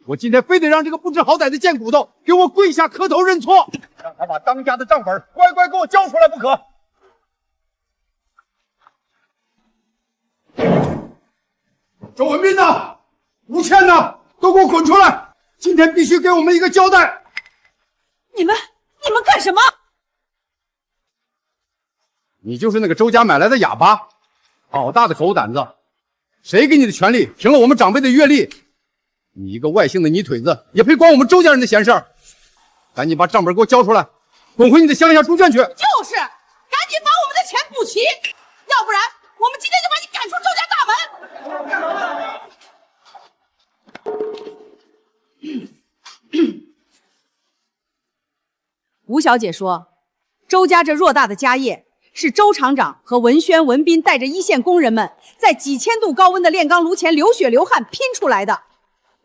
我今天非得让这个不知好歹的贱骨头给我跪下磕头认错，让他把当家的账本乖乖给我交出来不可。周文斌呢？吴倩呢？都给我滚出来！今天必须给我们一个交代！你们干什么？你就是那个周家买来的哑巴，好大的狗胆子！谁给你的权利停了我们长辈的月例？你一个外姓的泥腿子，也配管我们周家人的闲事儿？赶紧把账本给我交出来，滚回你的乡下猪圈去！就是，赶紧把我们的钱补齐，要不然我们今天就把你赶出周家大门。吴小姐说，周家这偌大的家业，是周厂长和文轩、文斌带着一线工人们在几千度高温的炼钢炉前流血流汗拼出来的。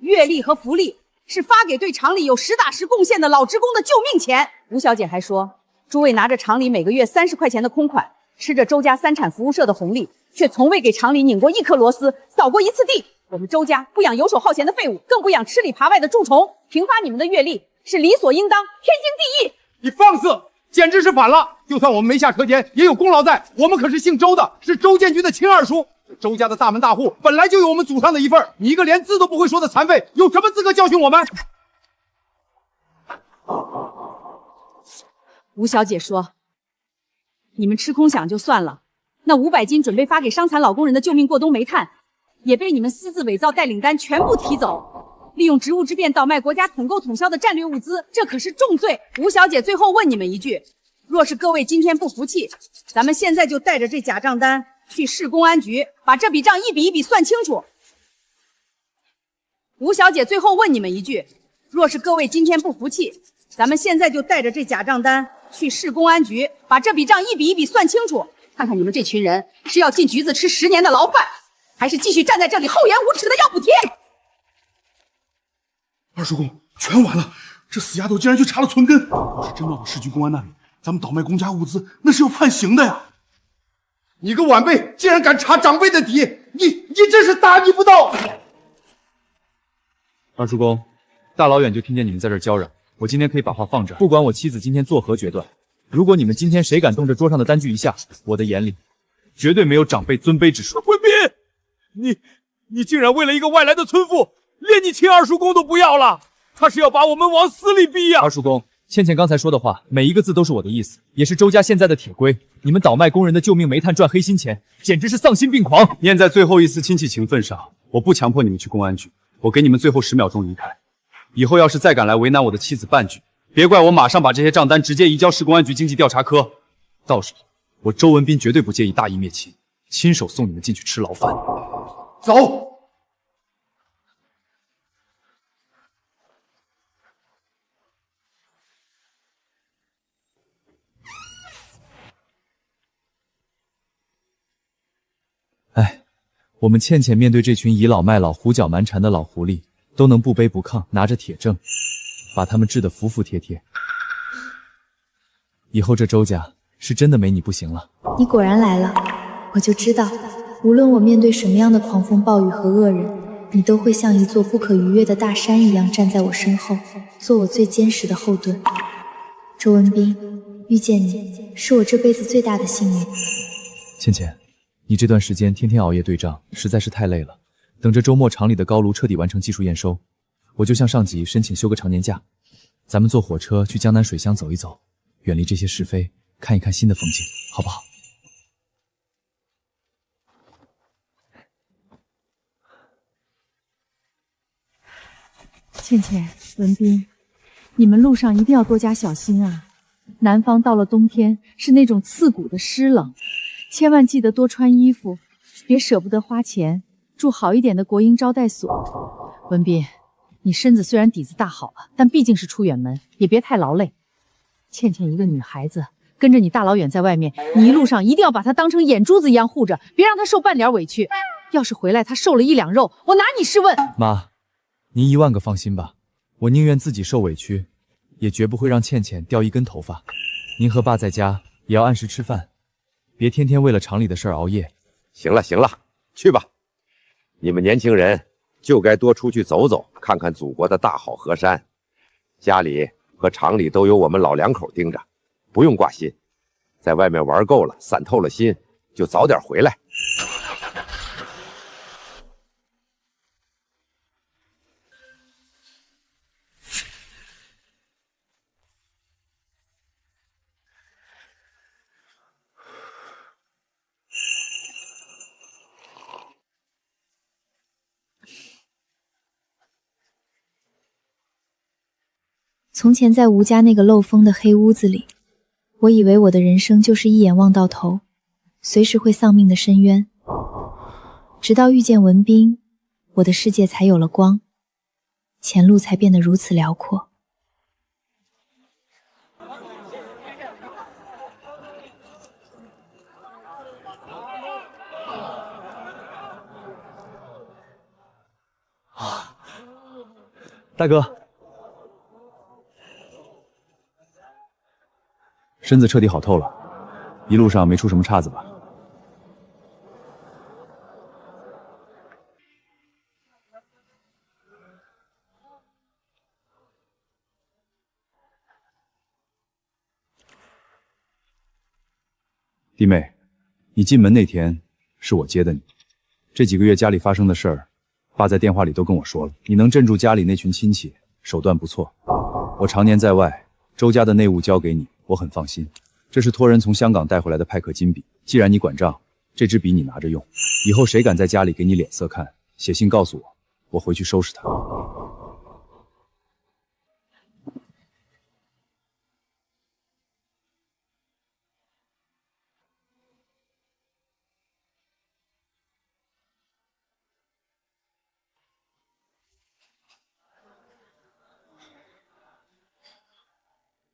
月例和福利是发给对厂里有实打实贡献的老职工的救命钱。吴小姐还说，诸位拿着厂里每个月30块钱的空款，吃着周家3产服务社的红利，却从未给厂里拧过一颗螺丝，扫过一次地。我们周家不养游手好闲的废物，更不养吃里扒外的蛀虫，平发你们的月例是理所应当，天经地义。你放肆，简直是反了！就算我们没下车间，也有功劳在。我们可是姓周的，是周建军的亲二叔。周家的大门大户本来就有我们祖上的一份，你一个连字都不会说的残废，有什么资格教训我们？吴小姐说，你们吃空饷就算了，那500斤准备发给伤残老工人的救命过冬煤炭，也被你们私自伪造带领单全部提走，利用职务之便倒卖国家统购统销的战略物资，这可是重罪。吴小姐最后问你们一句，若是各位今天不服气，咱们现在就带着这假账单去市公安局，把这笔账一笔一笔算清楚。吴小姐最后问你们一句，若是各位今天不服气，咱们现在就带着这假账单去市公安局，把这笔账一笔一笔算清楚，看看你们这群人是要进局子吃10年的牢饭，还是继续站在这里厚颜无耻的要补贴。二叔公，全完了！这死丫头竟然去查了存根，要是真闹到市局公安那里，咱们倒卖公家物资，那是要判刑的呀！你个晚辈，竟然敢查长辈的底，你真是大逆不道！二叔公，大老远就听见你们在这叫嚷，我今天可以把话放这儿，不管我妻子今天作何决断，如果你们今天谁敢动这桌上的单据一下，我的眼里绝对没有长辈尊卑之说。文斌，你竟然为了一个外来的村妇，连你亲二叔公都不要了，他是要把我们往死里逼呀！二叔公，倩倩刚才说的话，每一个字都是我的意思，也是周家现在的铁规。你们倒卖工人的救命煤炭赚黑心钱，简直是丧心病狂！念在最后一丝亲戚情分上，我不强迫你们去公安局，我给你们最后10秒钟离开。以后要是再敢来为难我的妻子半句，别怪我马上把这些账单直接移交市公安局经济调查科。到时候我周文斌绝对不介意大义灭亲，亲手送你们进去吃牢饭。走。哎，我们倩倩面对这群倚老卖老、胡搅蛮缠的老狐狸，都能不卑不亢，拿着铁证，把他们治得服服帖帖。以后这周家是真的没你不行了。你果然来了，我就知道，无论我面对什么样的狂风暴雨和恶人，你都会像一座不可逾越的大山一样站在我身后，做我最坚实的后盾。周文斌，遇见你是我这辈子最大的幸运。倩倩，你这段时间天天熬夜对账，实在是太累了。等着周末厂里的高炉彻底完成技术验收，我就向上级申请休个长年假，咱们坐火车去江南水乡走一走，远离这些是非，看一看新的风景，好不好？倩倩、文斌，你们路上一定要多加小心啊！南方到了冬天是那种刺骨的湿冷，千万记得多穿衣服，别舍不得花钱，住好一点的国营招待所。文斌，你身子虽然底子大好了，但毕竟是出远门，也别太劳累。倩倩一个女孩子，跟着你大老远在外面，你一路上一定要把她当成眼珠子一样护着，别让她受半点委屈。要是回来她瘦了1两肉，我拿你试问。妈，您10000个放心吧，我宁愿自己受委屈，也绝不会让倩倩掉一根头发。您和爸在家也要按时吃饭，别天天为了厂里的事儿熬夜。行了行了，去吧。你们年轻人就该多出去走走，看看祖国的大好河山。家里和厂里都有我们老两口盯着，不用挂心。在外面玩够了，散透了心，就早点回来。从前在吴家那个漏风的黑屋子里，我以为我的人生就是一眼望到头，随时会丧命的深渊。直到遇见文斌，我的世界才有了光，前路才变得如此辽阔。大哥，身子彻底好透了，一路上没出什么岔子吧？弟妹，你进门那天是我接的你，这几个月家里发生的事儿，爸在电话里都跟我说了，你能镇住家里那群亲戚，手段不错。我常年在外，周家的内务交给你，我很放心。这是托人从香港带回来的派克金笔，既然你管账，这支笔你拿着用。以后谁敢在家里给你脸色看，写信告诉我，我回去收拾他。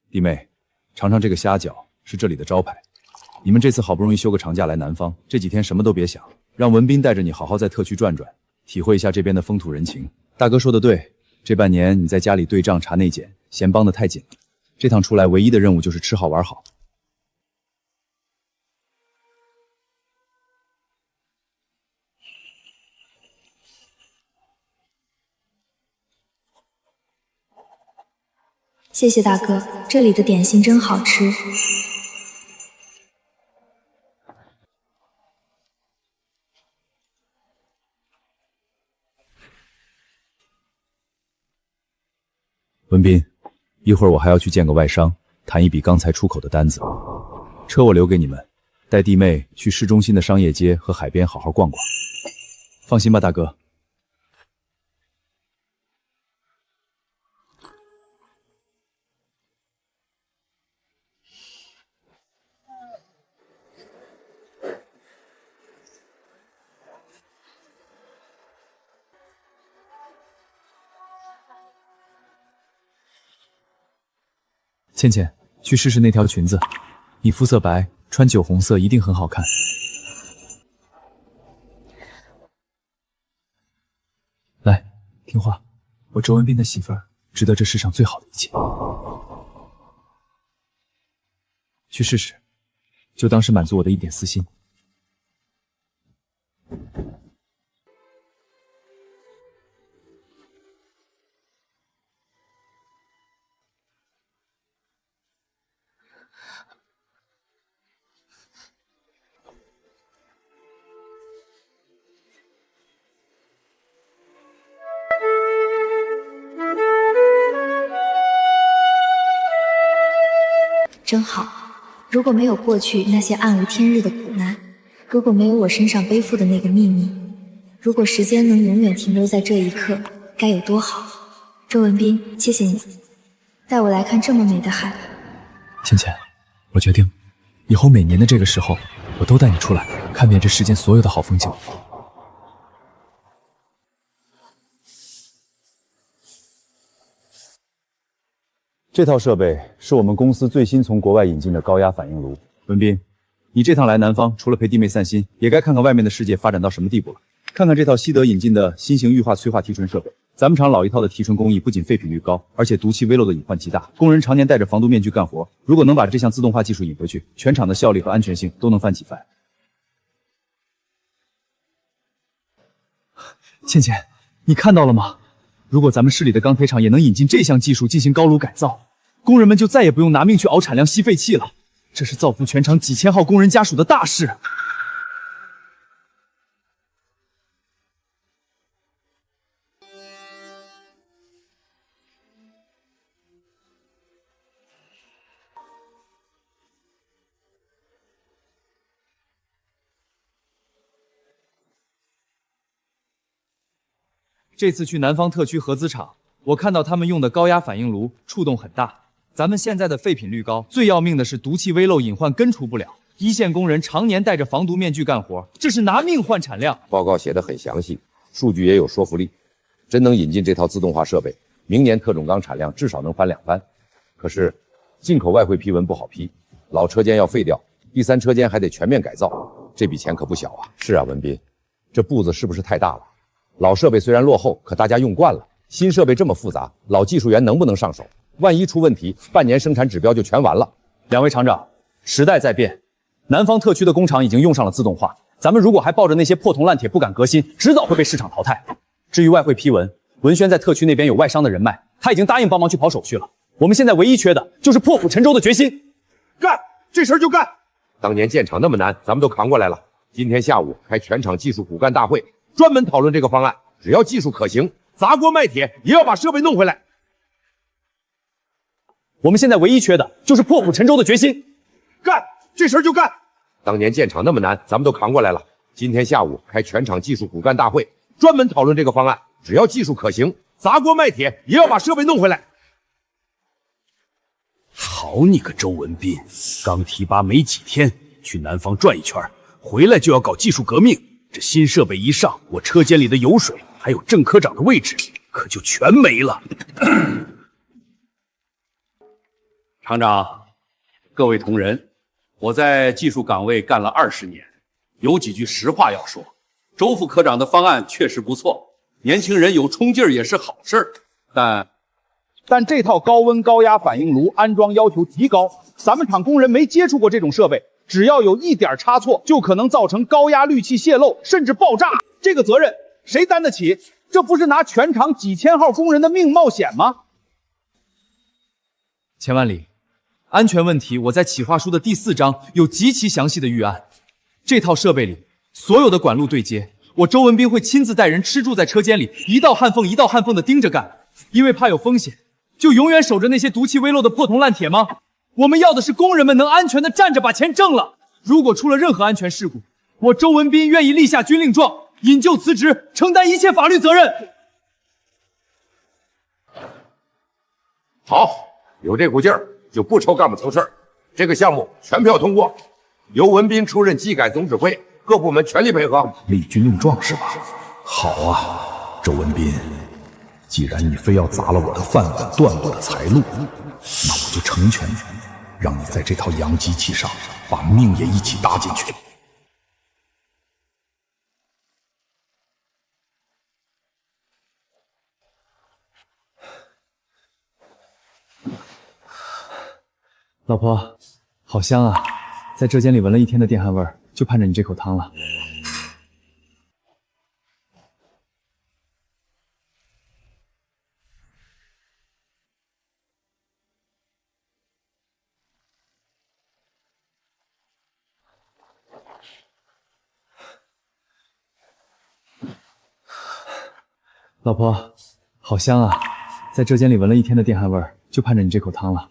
弟妹，尝尝这个虾饺，是这里的招牌。你们这次好不容易休个长假来南方，这几天什么都别想，让文斌带着你好好在特区转转，体会一下这边的风土人情。大哥说的对，这半年你在家里对账查内检，嫌帮得太紧了。这趟出来唯一的任务就是吃好玩好。谢谢大哥，这里的点心真好吃。文斌，一会儿我还要去见个外商，谈一笔刚才出口的单子。车我留给你们，带弟妹去市中心的商业街和海边好好逛逛。放心吧，大哥。倩倩，去试试那条裙子，你肤色白，穿酒红色一定很好看。听话，我周文斌的媳妇儿值得这世上最好的一切。去试试，就当是满足我的一点私心。真好，如果没有过去那些暗无天日的苦难，如果没有我身上背负的那个秘密，如果时间能永远停留在这一刻，该有多好。周文斌，谢谢你带我来看这么美的海。倩倩，我决定以后每年的这个时候我都带你出来看遍这世间所有的好风景。这套设备是我们公司最新从国外引进的高压反应炉。文斌，你这趟来南方，除了陪弟妹散心，也该看看外面的世界发展到什么地步了。看看这套西德引进的新型预化催化提纯设备。咱们厂老一套的提纯工艺不仅废品率高，而且毒气微漏的隐患极大，工人常年戴着防毒面具干活。如果能把这项自动化技术引回去，全厂的效率和安全性都能翻几番。倩倩，你看到了吗？如果咱们市里的钢铁厂也能引进这项技术进行高炉改造，工人们就再也不用拿命去熬产量吸废气了，这是造福全厂几千号工人家属的大事。这次去南方特区合资厂，我看到他们用的高压反应炉触动很大。咱们现在的废品率高，最要命的是毒气微漏隐患根除不了。一线工人常年戴着防毒面具干活，这是拿命换产量。报告写得很详细，数据也有说服力。真能引进这套自动化设备，明年特种钢产量至少能翻2番。可是进口外汇批文不好批，老车间要废掉，第3车间还得全面改造，这笔钱可不小啊。是啊，文斌，这步子是不是太大了？老设备虽然落后，可大家用惯了。新设备这么复杂，老技术员能不能上手？万一出问题，半年生产指标就全完了。两位厂长，时代在变，南方特区的工厂已经用上了自动化，咱们如果还抱着那些破铜烂铁不敢革新，迟早会被市场淘汰。至于外汇批文，文轩在特区那边有外商的人脉，他已经答应帮忙去跑手续了。我们现在唯一缺的就是破釜沉舟的决心。干，这事儿就干！当年建厂那么难，咱们都扛过来了。今天下午开全厂技术骨干大会，专门讨论这个方案，只要技术可行，砸锅卖铁也要把设备弄回来。我们现在唯一缺的就是破釜沉舟的决心。干，这事儿就干！当年建厂那么难，咱们都扛过来了。今天下午开全厂技术骨干大会，专门讨论这个方案，只要技术可行，砸锅卖铁也要把设备弄回来。好你个周文斌，刚提拔没几天，去南方转一圈，回来就要搞技术革命。这新设备一上，我车间里的油水还有郑科长的位置可就全没了。厂长，各位同仁，我在技术岗位干了20年，有几句实话要说。周副科长的方案确实不错，年轻人有冲劲儿也是好事儿，但这套高温高压反应炉安装要求极高，咱们厂工人没接触过这种设备，只要有一点差错，就可能造成高压氯气泄漏，甚至爆炸。这个责任谁担得起？这不是拿全厂几千号工人的命冒险吗？钱万里，安全问题我在企划书的第4章有极其详细的预案。这套设备里所有的管路对接，我周文斌会亲自带人吃住在车间里，一道焊缝一道焊缝的盯着干。因为怕有风险，就永远守着那些毒气微漏的破铜烂铁吗？我们要的是工人们能安全的站着把钱挣了。如果出了任何安全事故，我周文斌愿意立下军令状，引咎辞职，承担一切法律责任。好，有这股劲儿，就不愁干不成事儿。这个项目全票通过，由文斌出任技改总指挥，各部门全力配合。立军令状是吧？好啊，周文斌，既然你非要砸了我的饭碗，断我的财路，那我就成全你，让你在这套洋机器上把命也一起搭进去。老婆，好香啊！在这间里闻了一天的电焊味儿，就盼着你这口汤了。老婆，好香啊！在这间里闻了一天的电焊味儿，就盼着你这口汤了。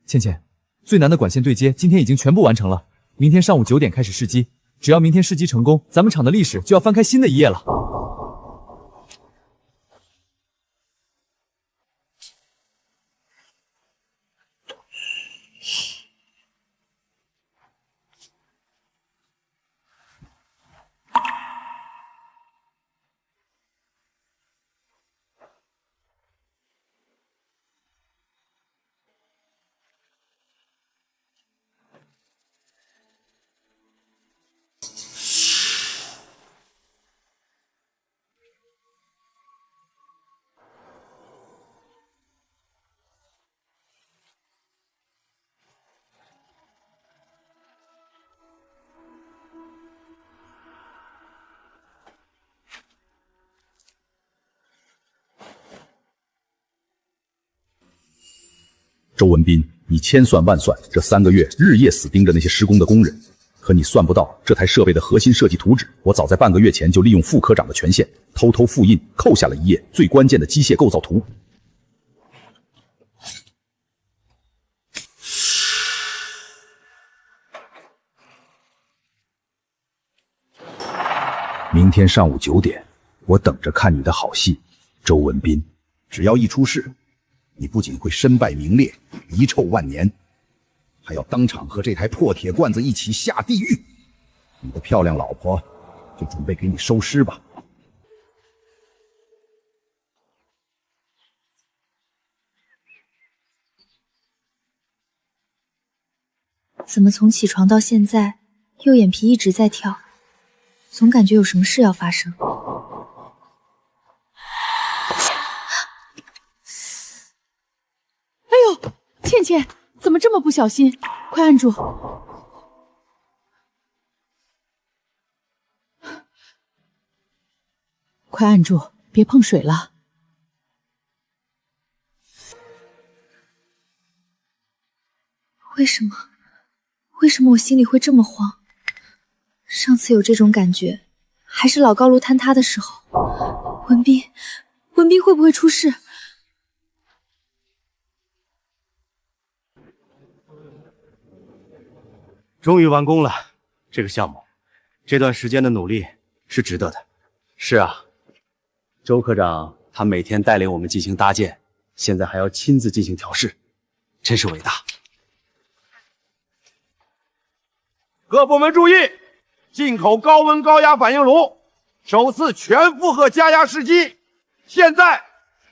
倩倩，最难的管线对接今天已经全部完成了，明天上午9点开始试机。只要明天试机成功，咱们厂的历史就要翻开新的一页了。周文斌，你千算万算，这3个月日夜死盯着那些施工的工人，可你算不到这台设备的核心设计图纸，我早在半个月前就利用副科长的权限，偷偷复印扣下了一页最关键的机械构造图。明天上午9点，我等着看你的好戏，周文斌。只要一出事，你不仅会身败名裂、遗臭万年，还要当场和这台破铁罐子一起下地狱。你的漂亮老婆就准备给你收尸吧。怎么从起床到现在，右眼皮一直在跳，总感觉有什么事要发生。哎呦，倩倩，怎么这么不小心？快按住！快按住，别碰水了。为什么我心里会这么慌？上次有这种感觉，还是老高炉坍塌的时候。文斌会不会出事？终于完工了，这个项目，这段时间的努力是值得的。是啊，周科长他每天带领我们进行搭建，现在还要亲自进行调试，真是伟大。各部门注意，进口高温高压反应炉首次全负荷加压试机，现在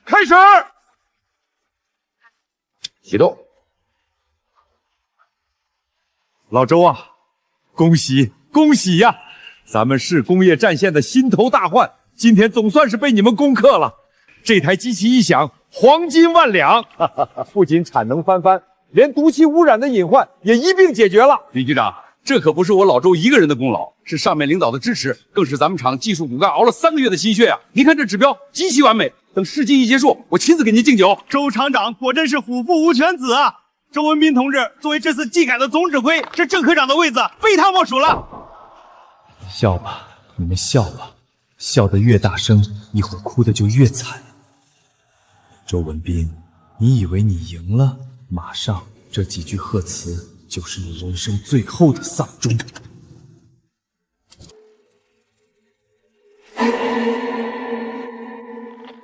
开始。启动。老周啊，恭喜恭喜呀！咱们市工业战线的心头大患，今天总算是被你们攻克了。这台机器一响，黄金万两，不仅产能翻番，连毒气污染的隐患也一并解决了。李局长，这可不是我老周一个人的功劳，是上面领导的支持，更是咱们厂技术骨干熬了3个月的心血啊！您看这指标极其完美，等试机一结束，我亲自给您敬酒。周厂长果真是虎父无犬子啊！周文斌同志作为这次技改的总指挥，这郑科长的位子非他莫属了。笑吧，你们笑吧，笑得越大声，一会儿哭的就越惨。周文斌，你以为你赢了，马上这几句贺词就是你人生最后的丧钟。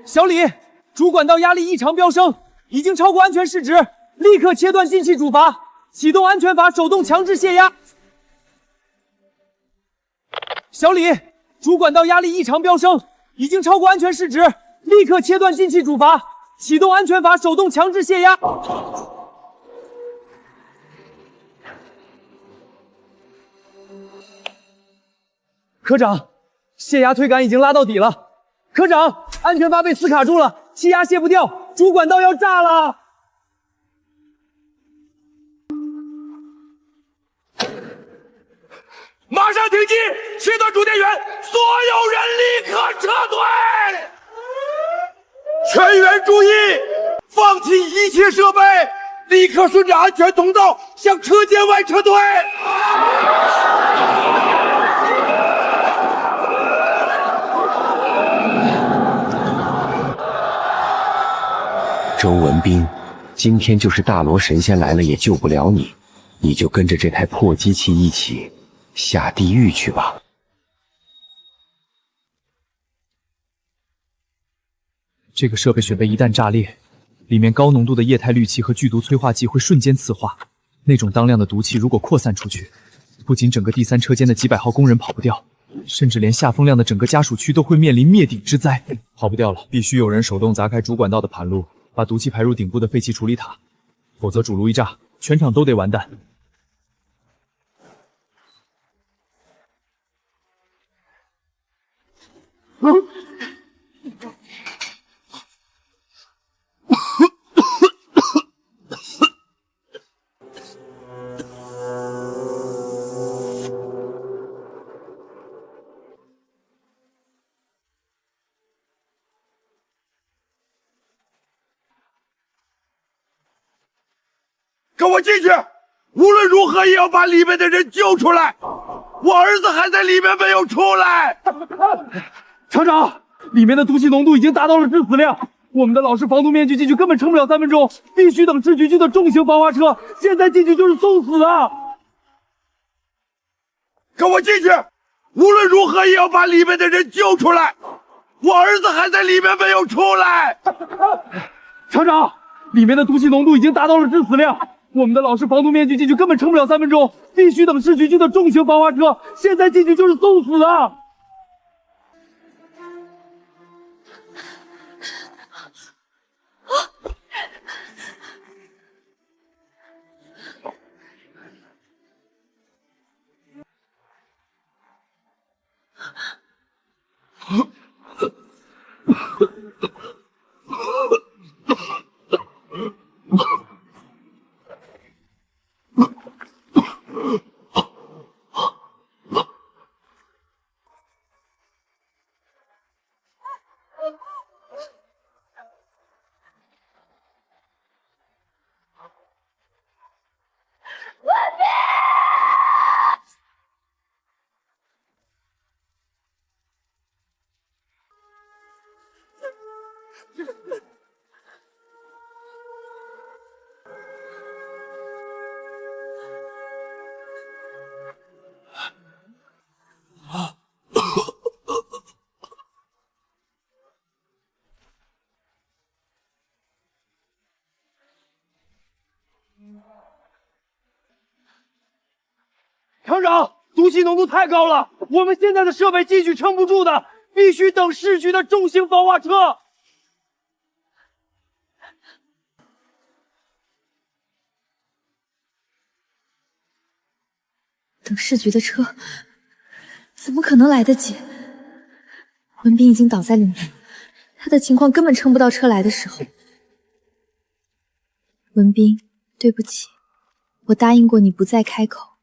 小李，主管道压力异常飙升，已经超过安全市值，立刻切断进气主阀，启动安全阀手动强制泄压。小李，主管道压力异常飙升，已经超过安全市值，立刻切断进气主阀，启动安全阀手动强制泄压。科长，泄压推杆已经拉到底了，科长，安全阀被死卡住了，气压泄不掉，主管道要炸了！马上停机，切断主电源，所有人立刻撤退！全员注意，放弃一切设备，立刻顺着安全通道向车间外撤退！周文斌，今天就是大罗神仙来了也救不了你，你就跟着这台破机器一起下地狱去吧。这个设备水杯一旦炸裂，里面高浓度的液态氯气和剧毒催化剂会瞬间磁化，那种当量的毒气如果扩散出去，不仅整个第3车间的几百号工人跑不掉，甚至连下风量的整个家属区都会面临灭顶之灾。跑不掉了，必须有人手动砸开主管道的盘路，把毒气排入顶部的废气处理塔，否则主路一炸，全场都得完蛋。跟我进去！无论如何也要把里面的人救出来！我儿子还在里面没有出来。厂长，里面的毒气浓度已经达到了致死量，我们的老式防毒面具进去根本撑不了3分钟，必须等市局区的重型防滑车。现在进去就是送死啊！跟我进去！无论如何也要把里面的人救出来！我儿子还在里面没有出来。厂长，里面的毒气浓度已经达到了致死量。我们的老式防毒面具进去根本撑不了3分钟，必须等市局区的重型防滑车。现在进去就是送死啊！厂长，毒气浓度太高了，我们现在的设备继续撑不住的，必须等市局的重型防滑车。等市局的车，怎么可能来得及？文斌已经倒在里面，他的情况根本撑不到车来的时候。文斌，对不起，我答应过你不再开口，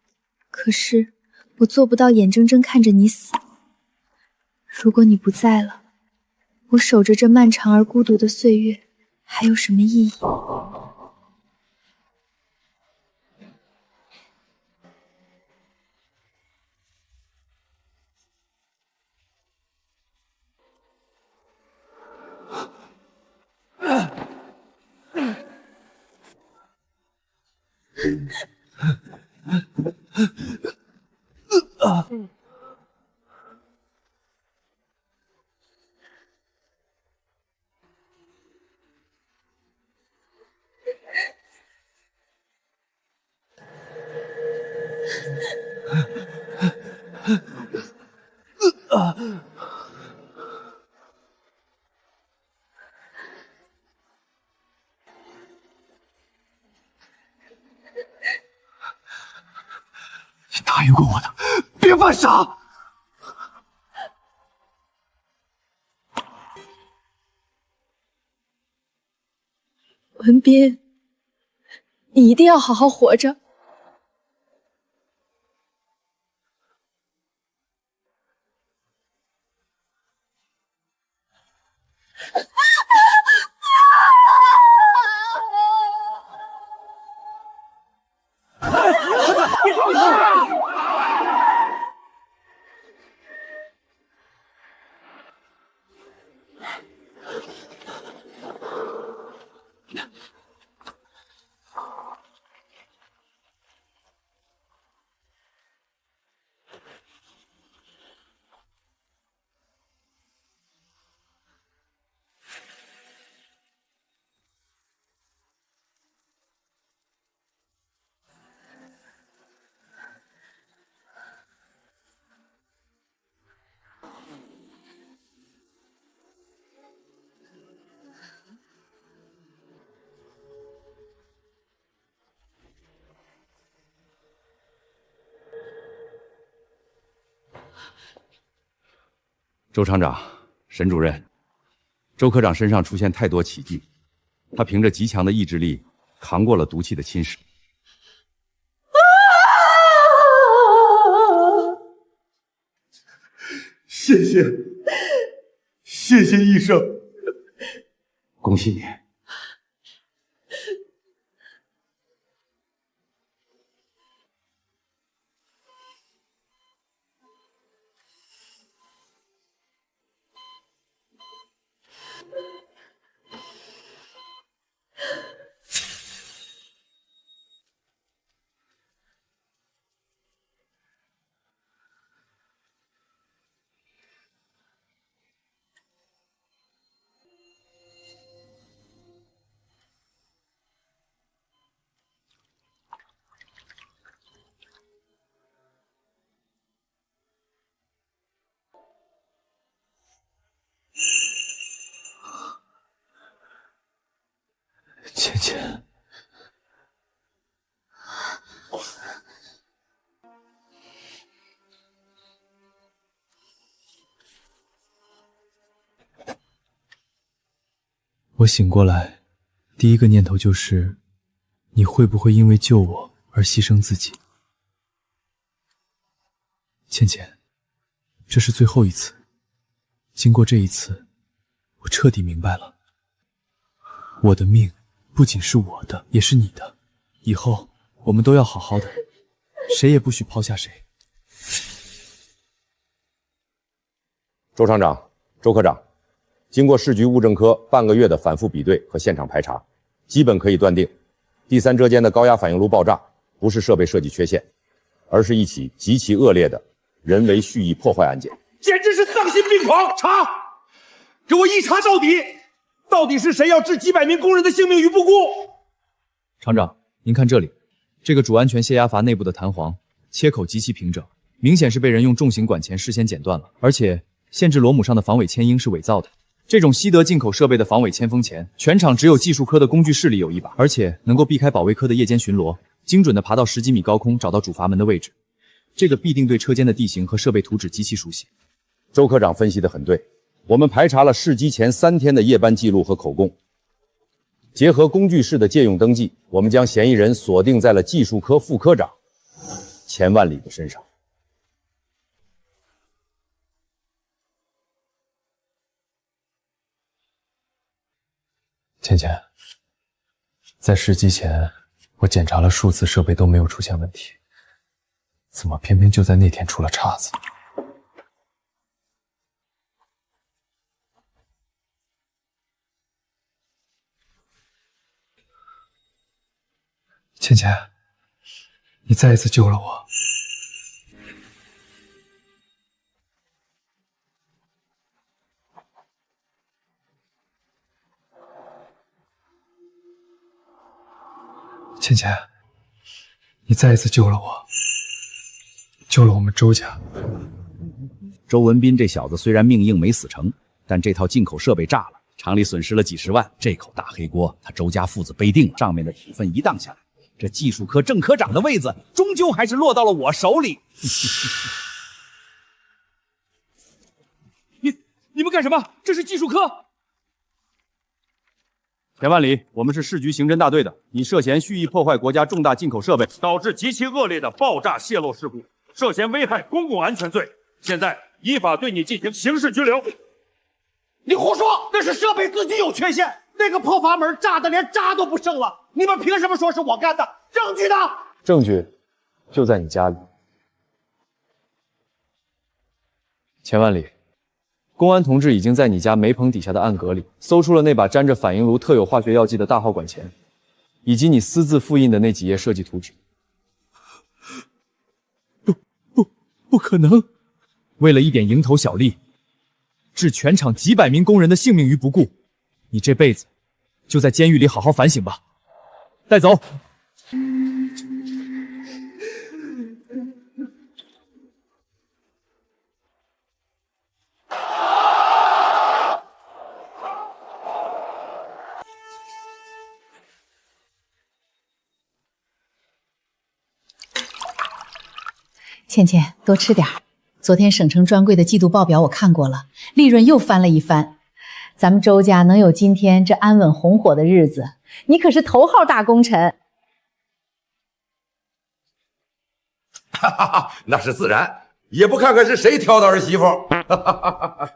可是我做不到眼睁睁看着你死。如果你不在了，我守着这漫长而孤独的岁月，还有什么意义？你答应过我的，别犯傻！文斌，你一定要好好活着。周厂长、沈主任，周科长身上出现太多奇迹，他凭着极强的意志力扛过了毒气的侵蚀。谢谢，谢谢医生，恭喜你。倩倩，我醒过来，第一个念头就是，你会不会因为救我而牺牲自己？倩倩，这是最后一次。经过这一次，我彻底明白了，我的命不仅是我的，也是你的。以后我们都要好好的，谁也不许抛下谁。周厂长、周科长，经过市局物证科半个月的反复比对和现场排查，基本可以断定，第三车间的高压反应炉爆炸不是设备设计缺陷，而是一起极其恶劣的人为蓄意破坏案件。简直是丧心病狂！查，给我一查到底！到底是谁要置几百名工人的性命于不顾？厂长，您看这里，这个主安全泄压阀内部的弹簧切口极其平整，明显是被人用重型管钳事先剪断了，而且限制螺母上的防伪铅缨是伪造的。这种西德进口设备的防伪铅封钳，全厂只有技术科的工具室里有一把，而且能够避开保卫科的夜间巡逻，精准地爬到10几米高空找到主阀门的位置。这个必定对车间的地形和设备图纸极其熟悉。周科长分析得很对。我们排查了试机前3天的夜班记录和口供，结合工具室的借用登记，我们将嫌疑人锁定在了技术科副科长钱万里的身上。倩倩，在试机前，我检查了数次设备都没有出现问题，怎么偏偏就在那天出了岔子？倩倩，你再一次救了我。倩倩，你再一次救了我，救了我们周家。周文斌这小子虽然命硬没死成，但这套进口设备炸了，厂里损失了几十万，这口大黑锅他周家父子背定了。上面的处分一荡下来，这技术科正科长的位子终究还是落到了我手里。你们干什么？这是技术科。田万里，我们是市局刑侦大队的，你涉嫌蓄意破坏国家重大进口设备，导致极其恶劣的爆炸泄漏事故，涉嫌危害公共安全罪，现在依法对你进行刑事拘留。你胡说，那是设备自己有缺陷，那个破阀门炸的连渣都不剩了，你们凭什么说是我干的？证据呢？证据就在你家里。钱万里，公安同志已经在你家煤棚底下的暗格里搜出了那把沾着反应炉特有化学药剂的大号管钳，以及你私自复印的那几页设计图纸。不可能！为了一点蝇头小利，置全场几百名工人的性命于不顾，你这辈子就在监狱里好好反省吧。带走。倩倩，多吃点儿。昨天省城专柜的季度报表我看过了，利润又翻了一番。咱们周家能有今天这安稳红火的日子，你可是头号大功臣。哈哈哈，那是自然，也不看看是谁挑的儿媳妇。哈哈哈哈。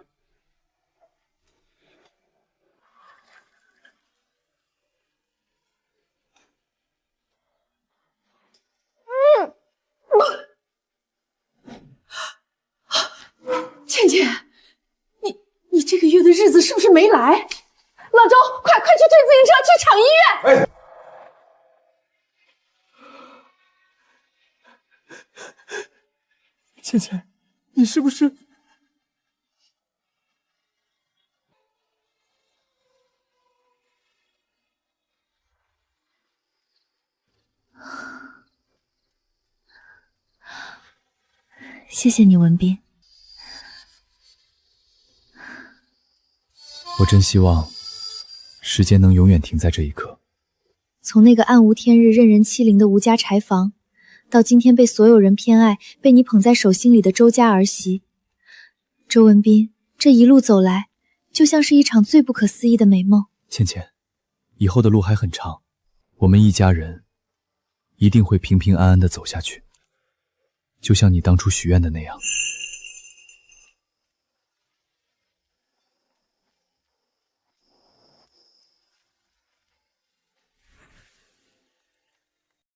倩倩，你这个月的日子是不是没来？老周，快去推自行车去厂医院！倩倩，你是不是？谢谢你，文斌。我真希望时间能永远停在这一刻。从那个暗无天日、任人欺凌的吴家柴房，到今天被所有人偏爱、被你捧在手心里的周家儿媳，周文斌，这一路走来，就像是一场最不可思议的美梦。倩倩，以后的路还很长，我们一家人一定会平平安安地走下去，就像你当初许愿的那样。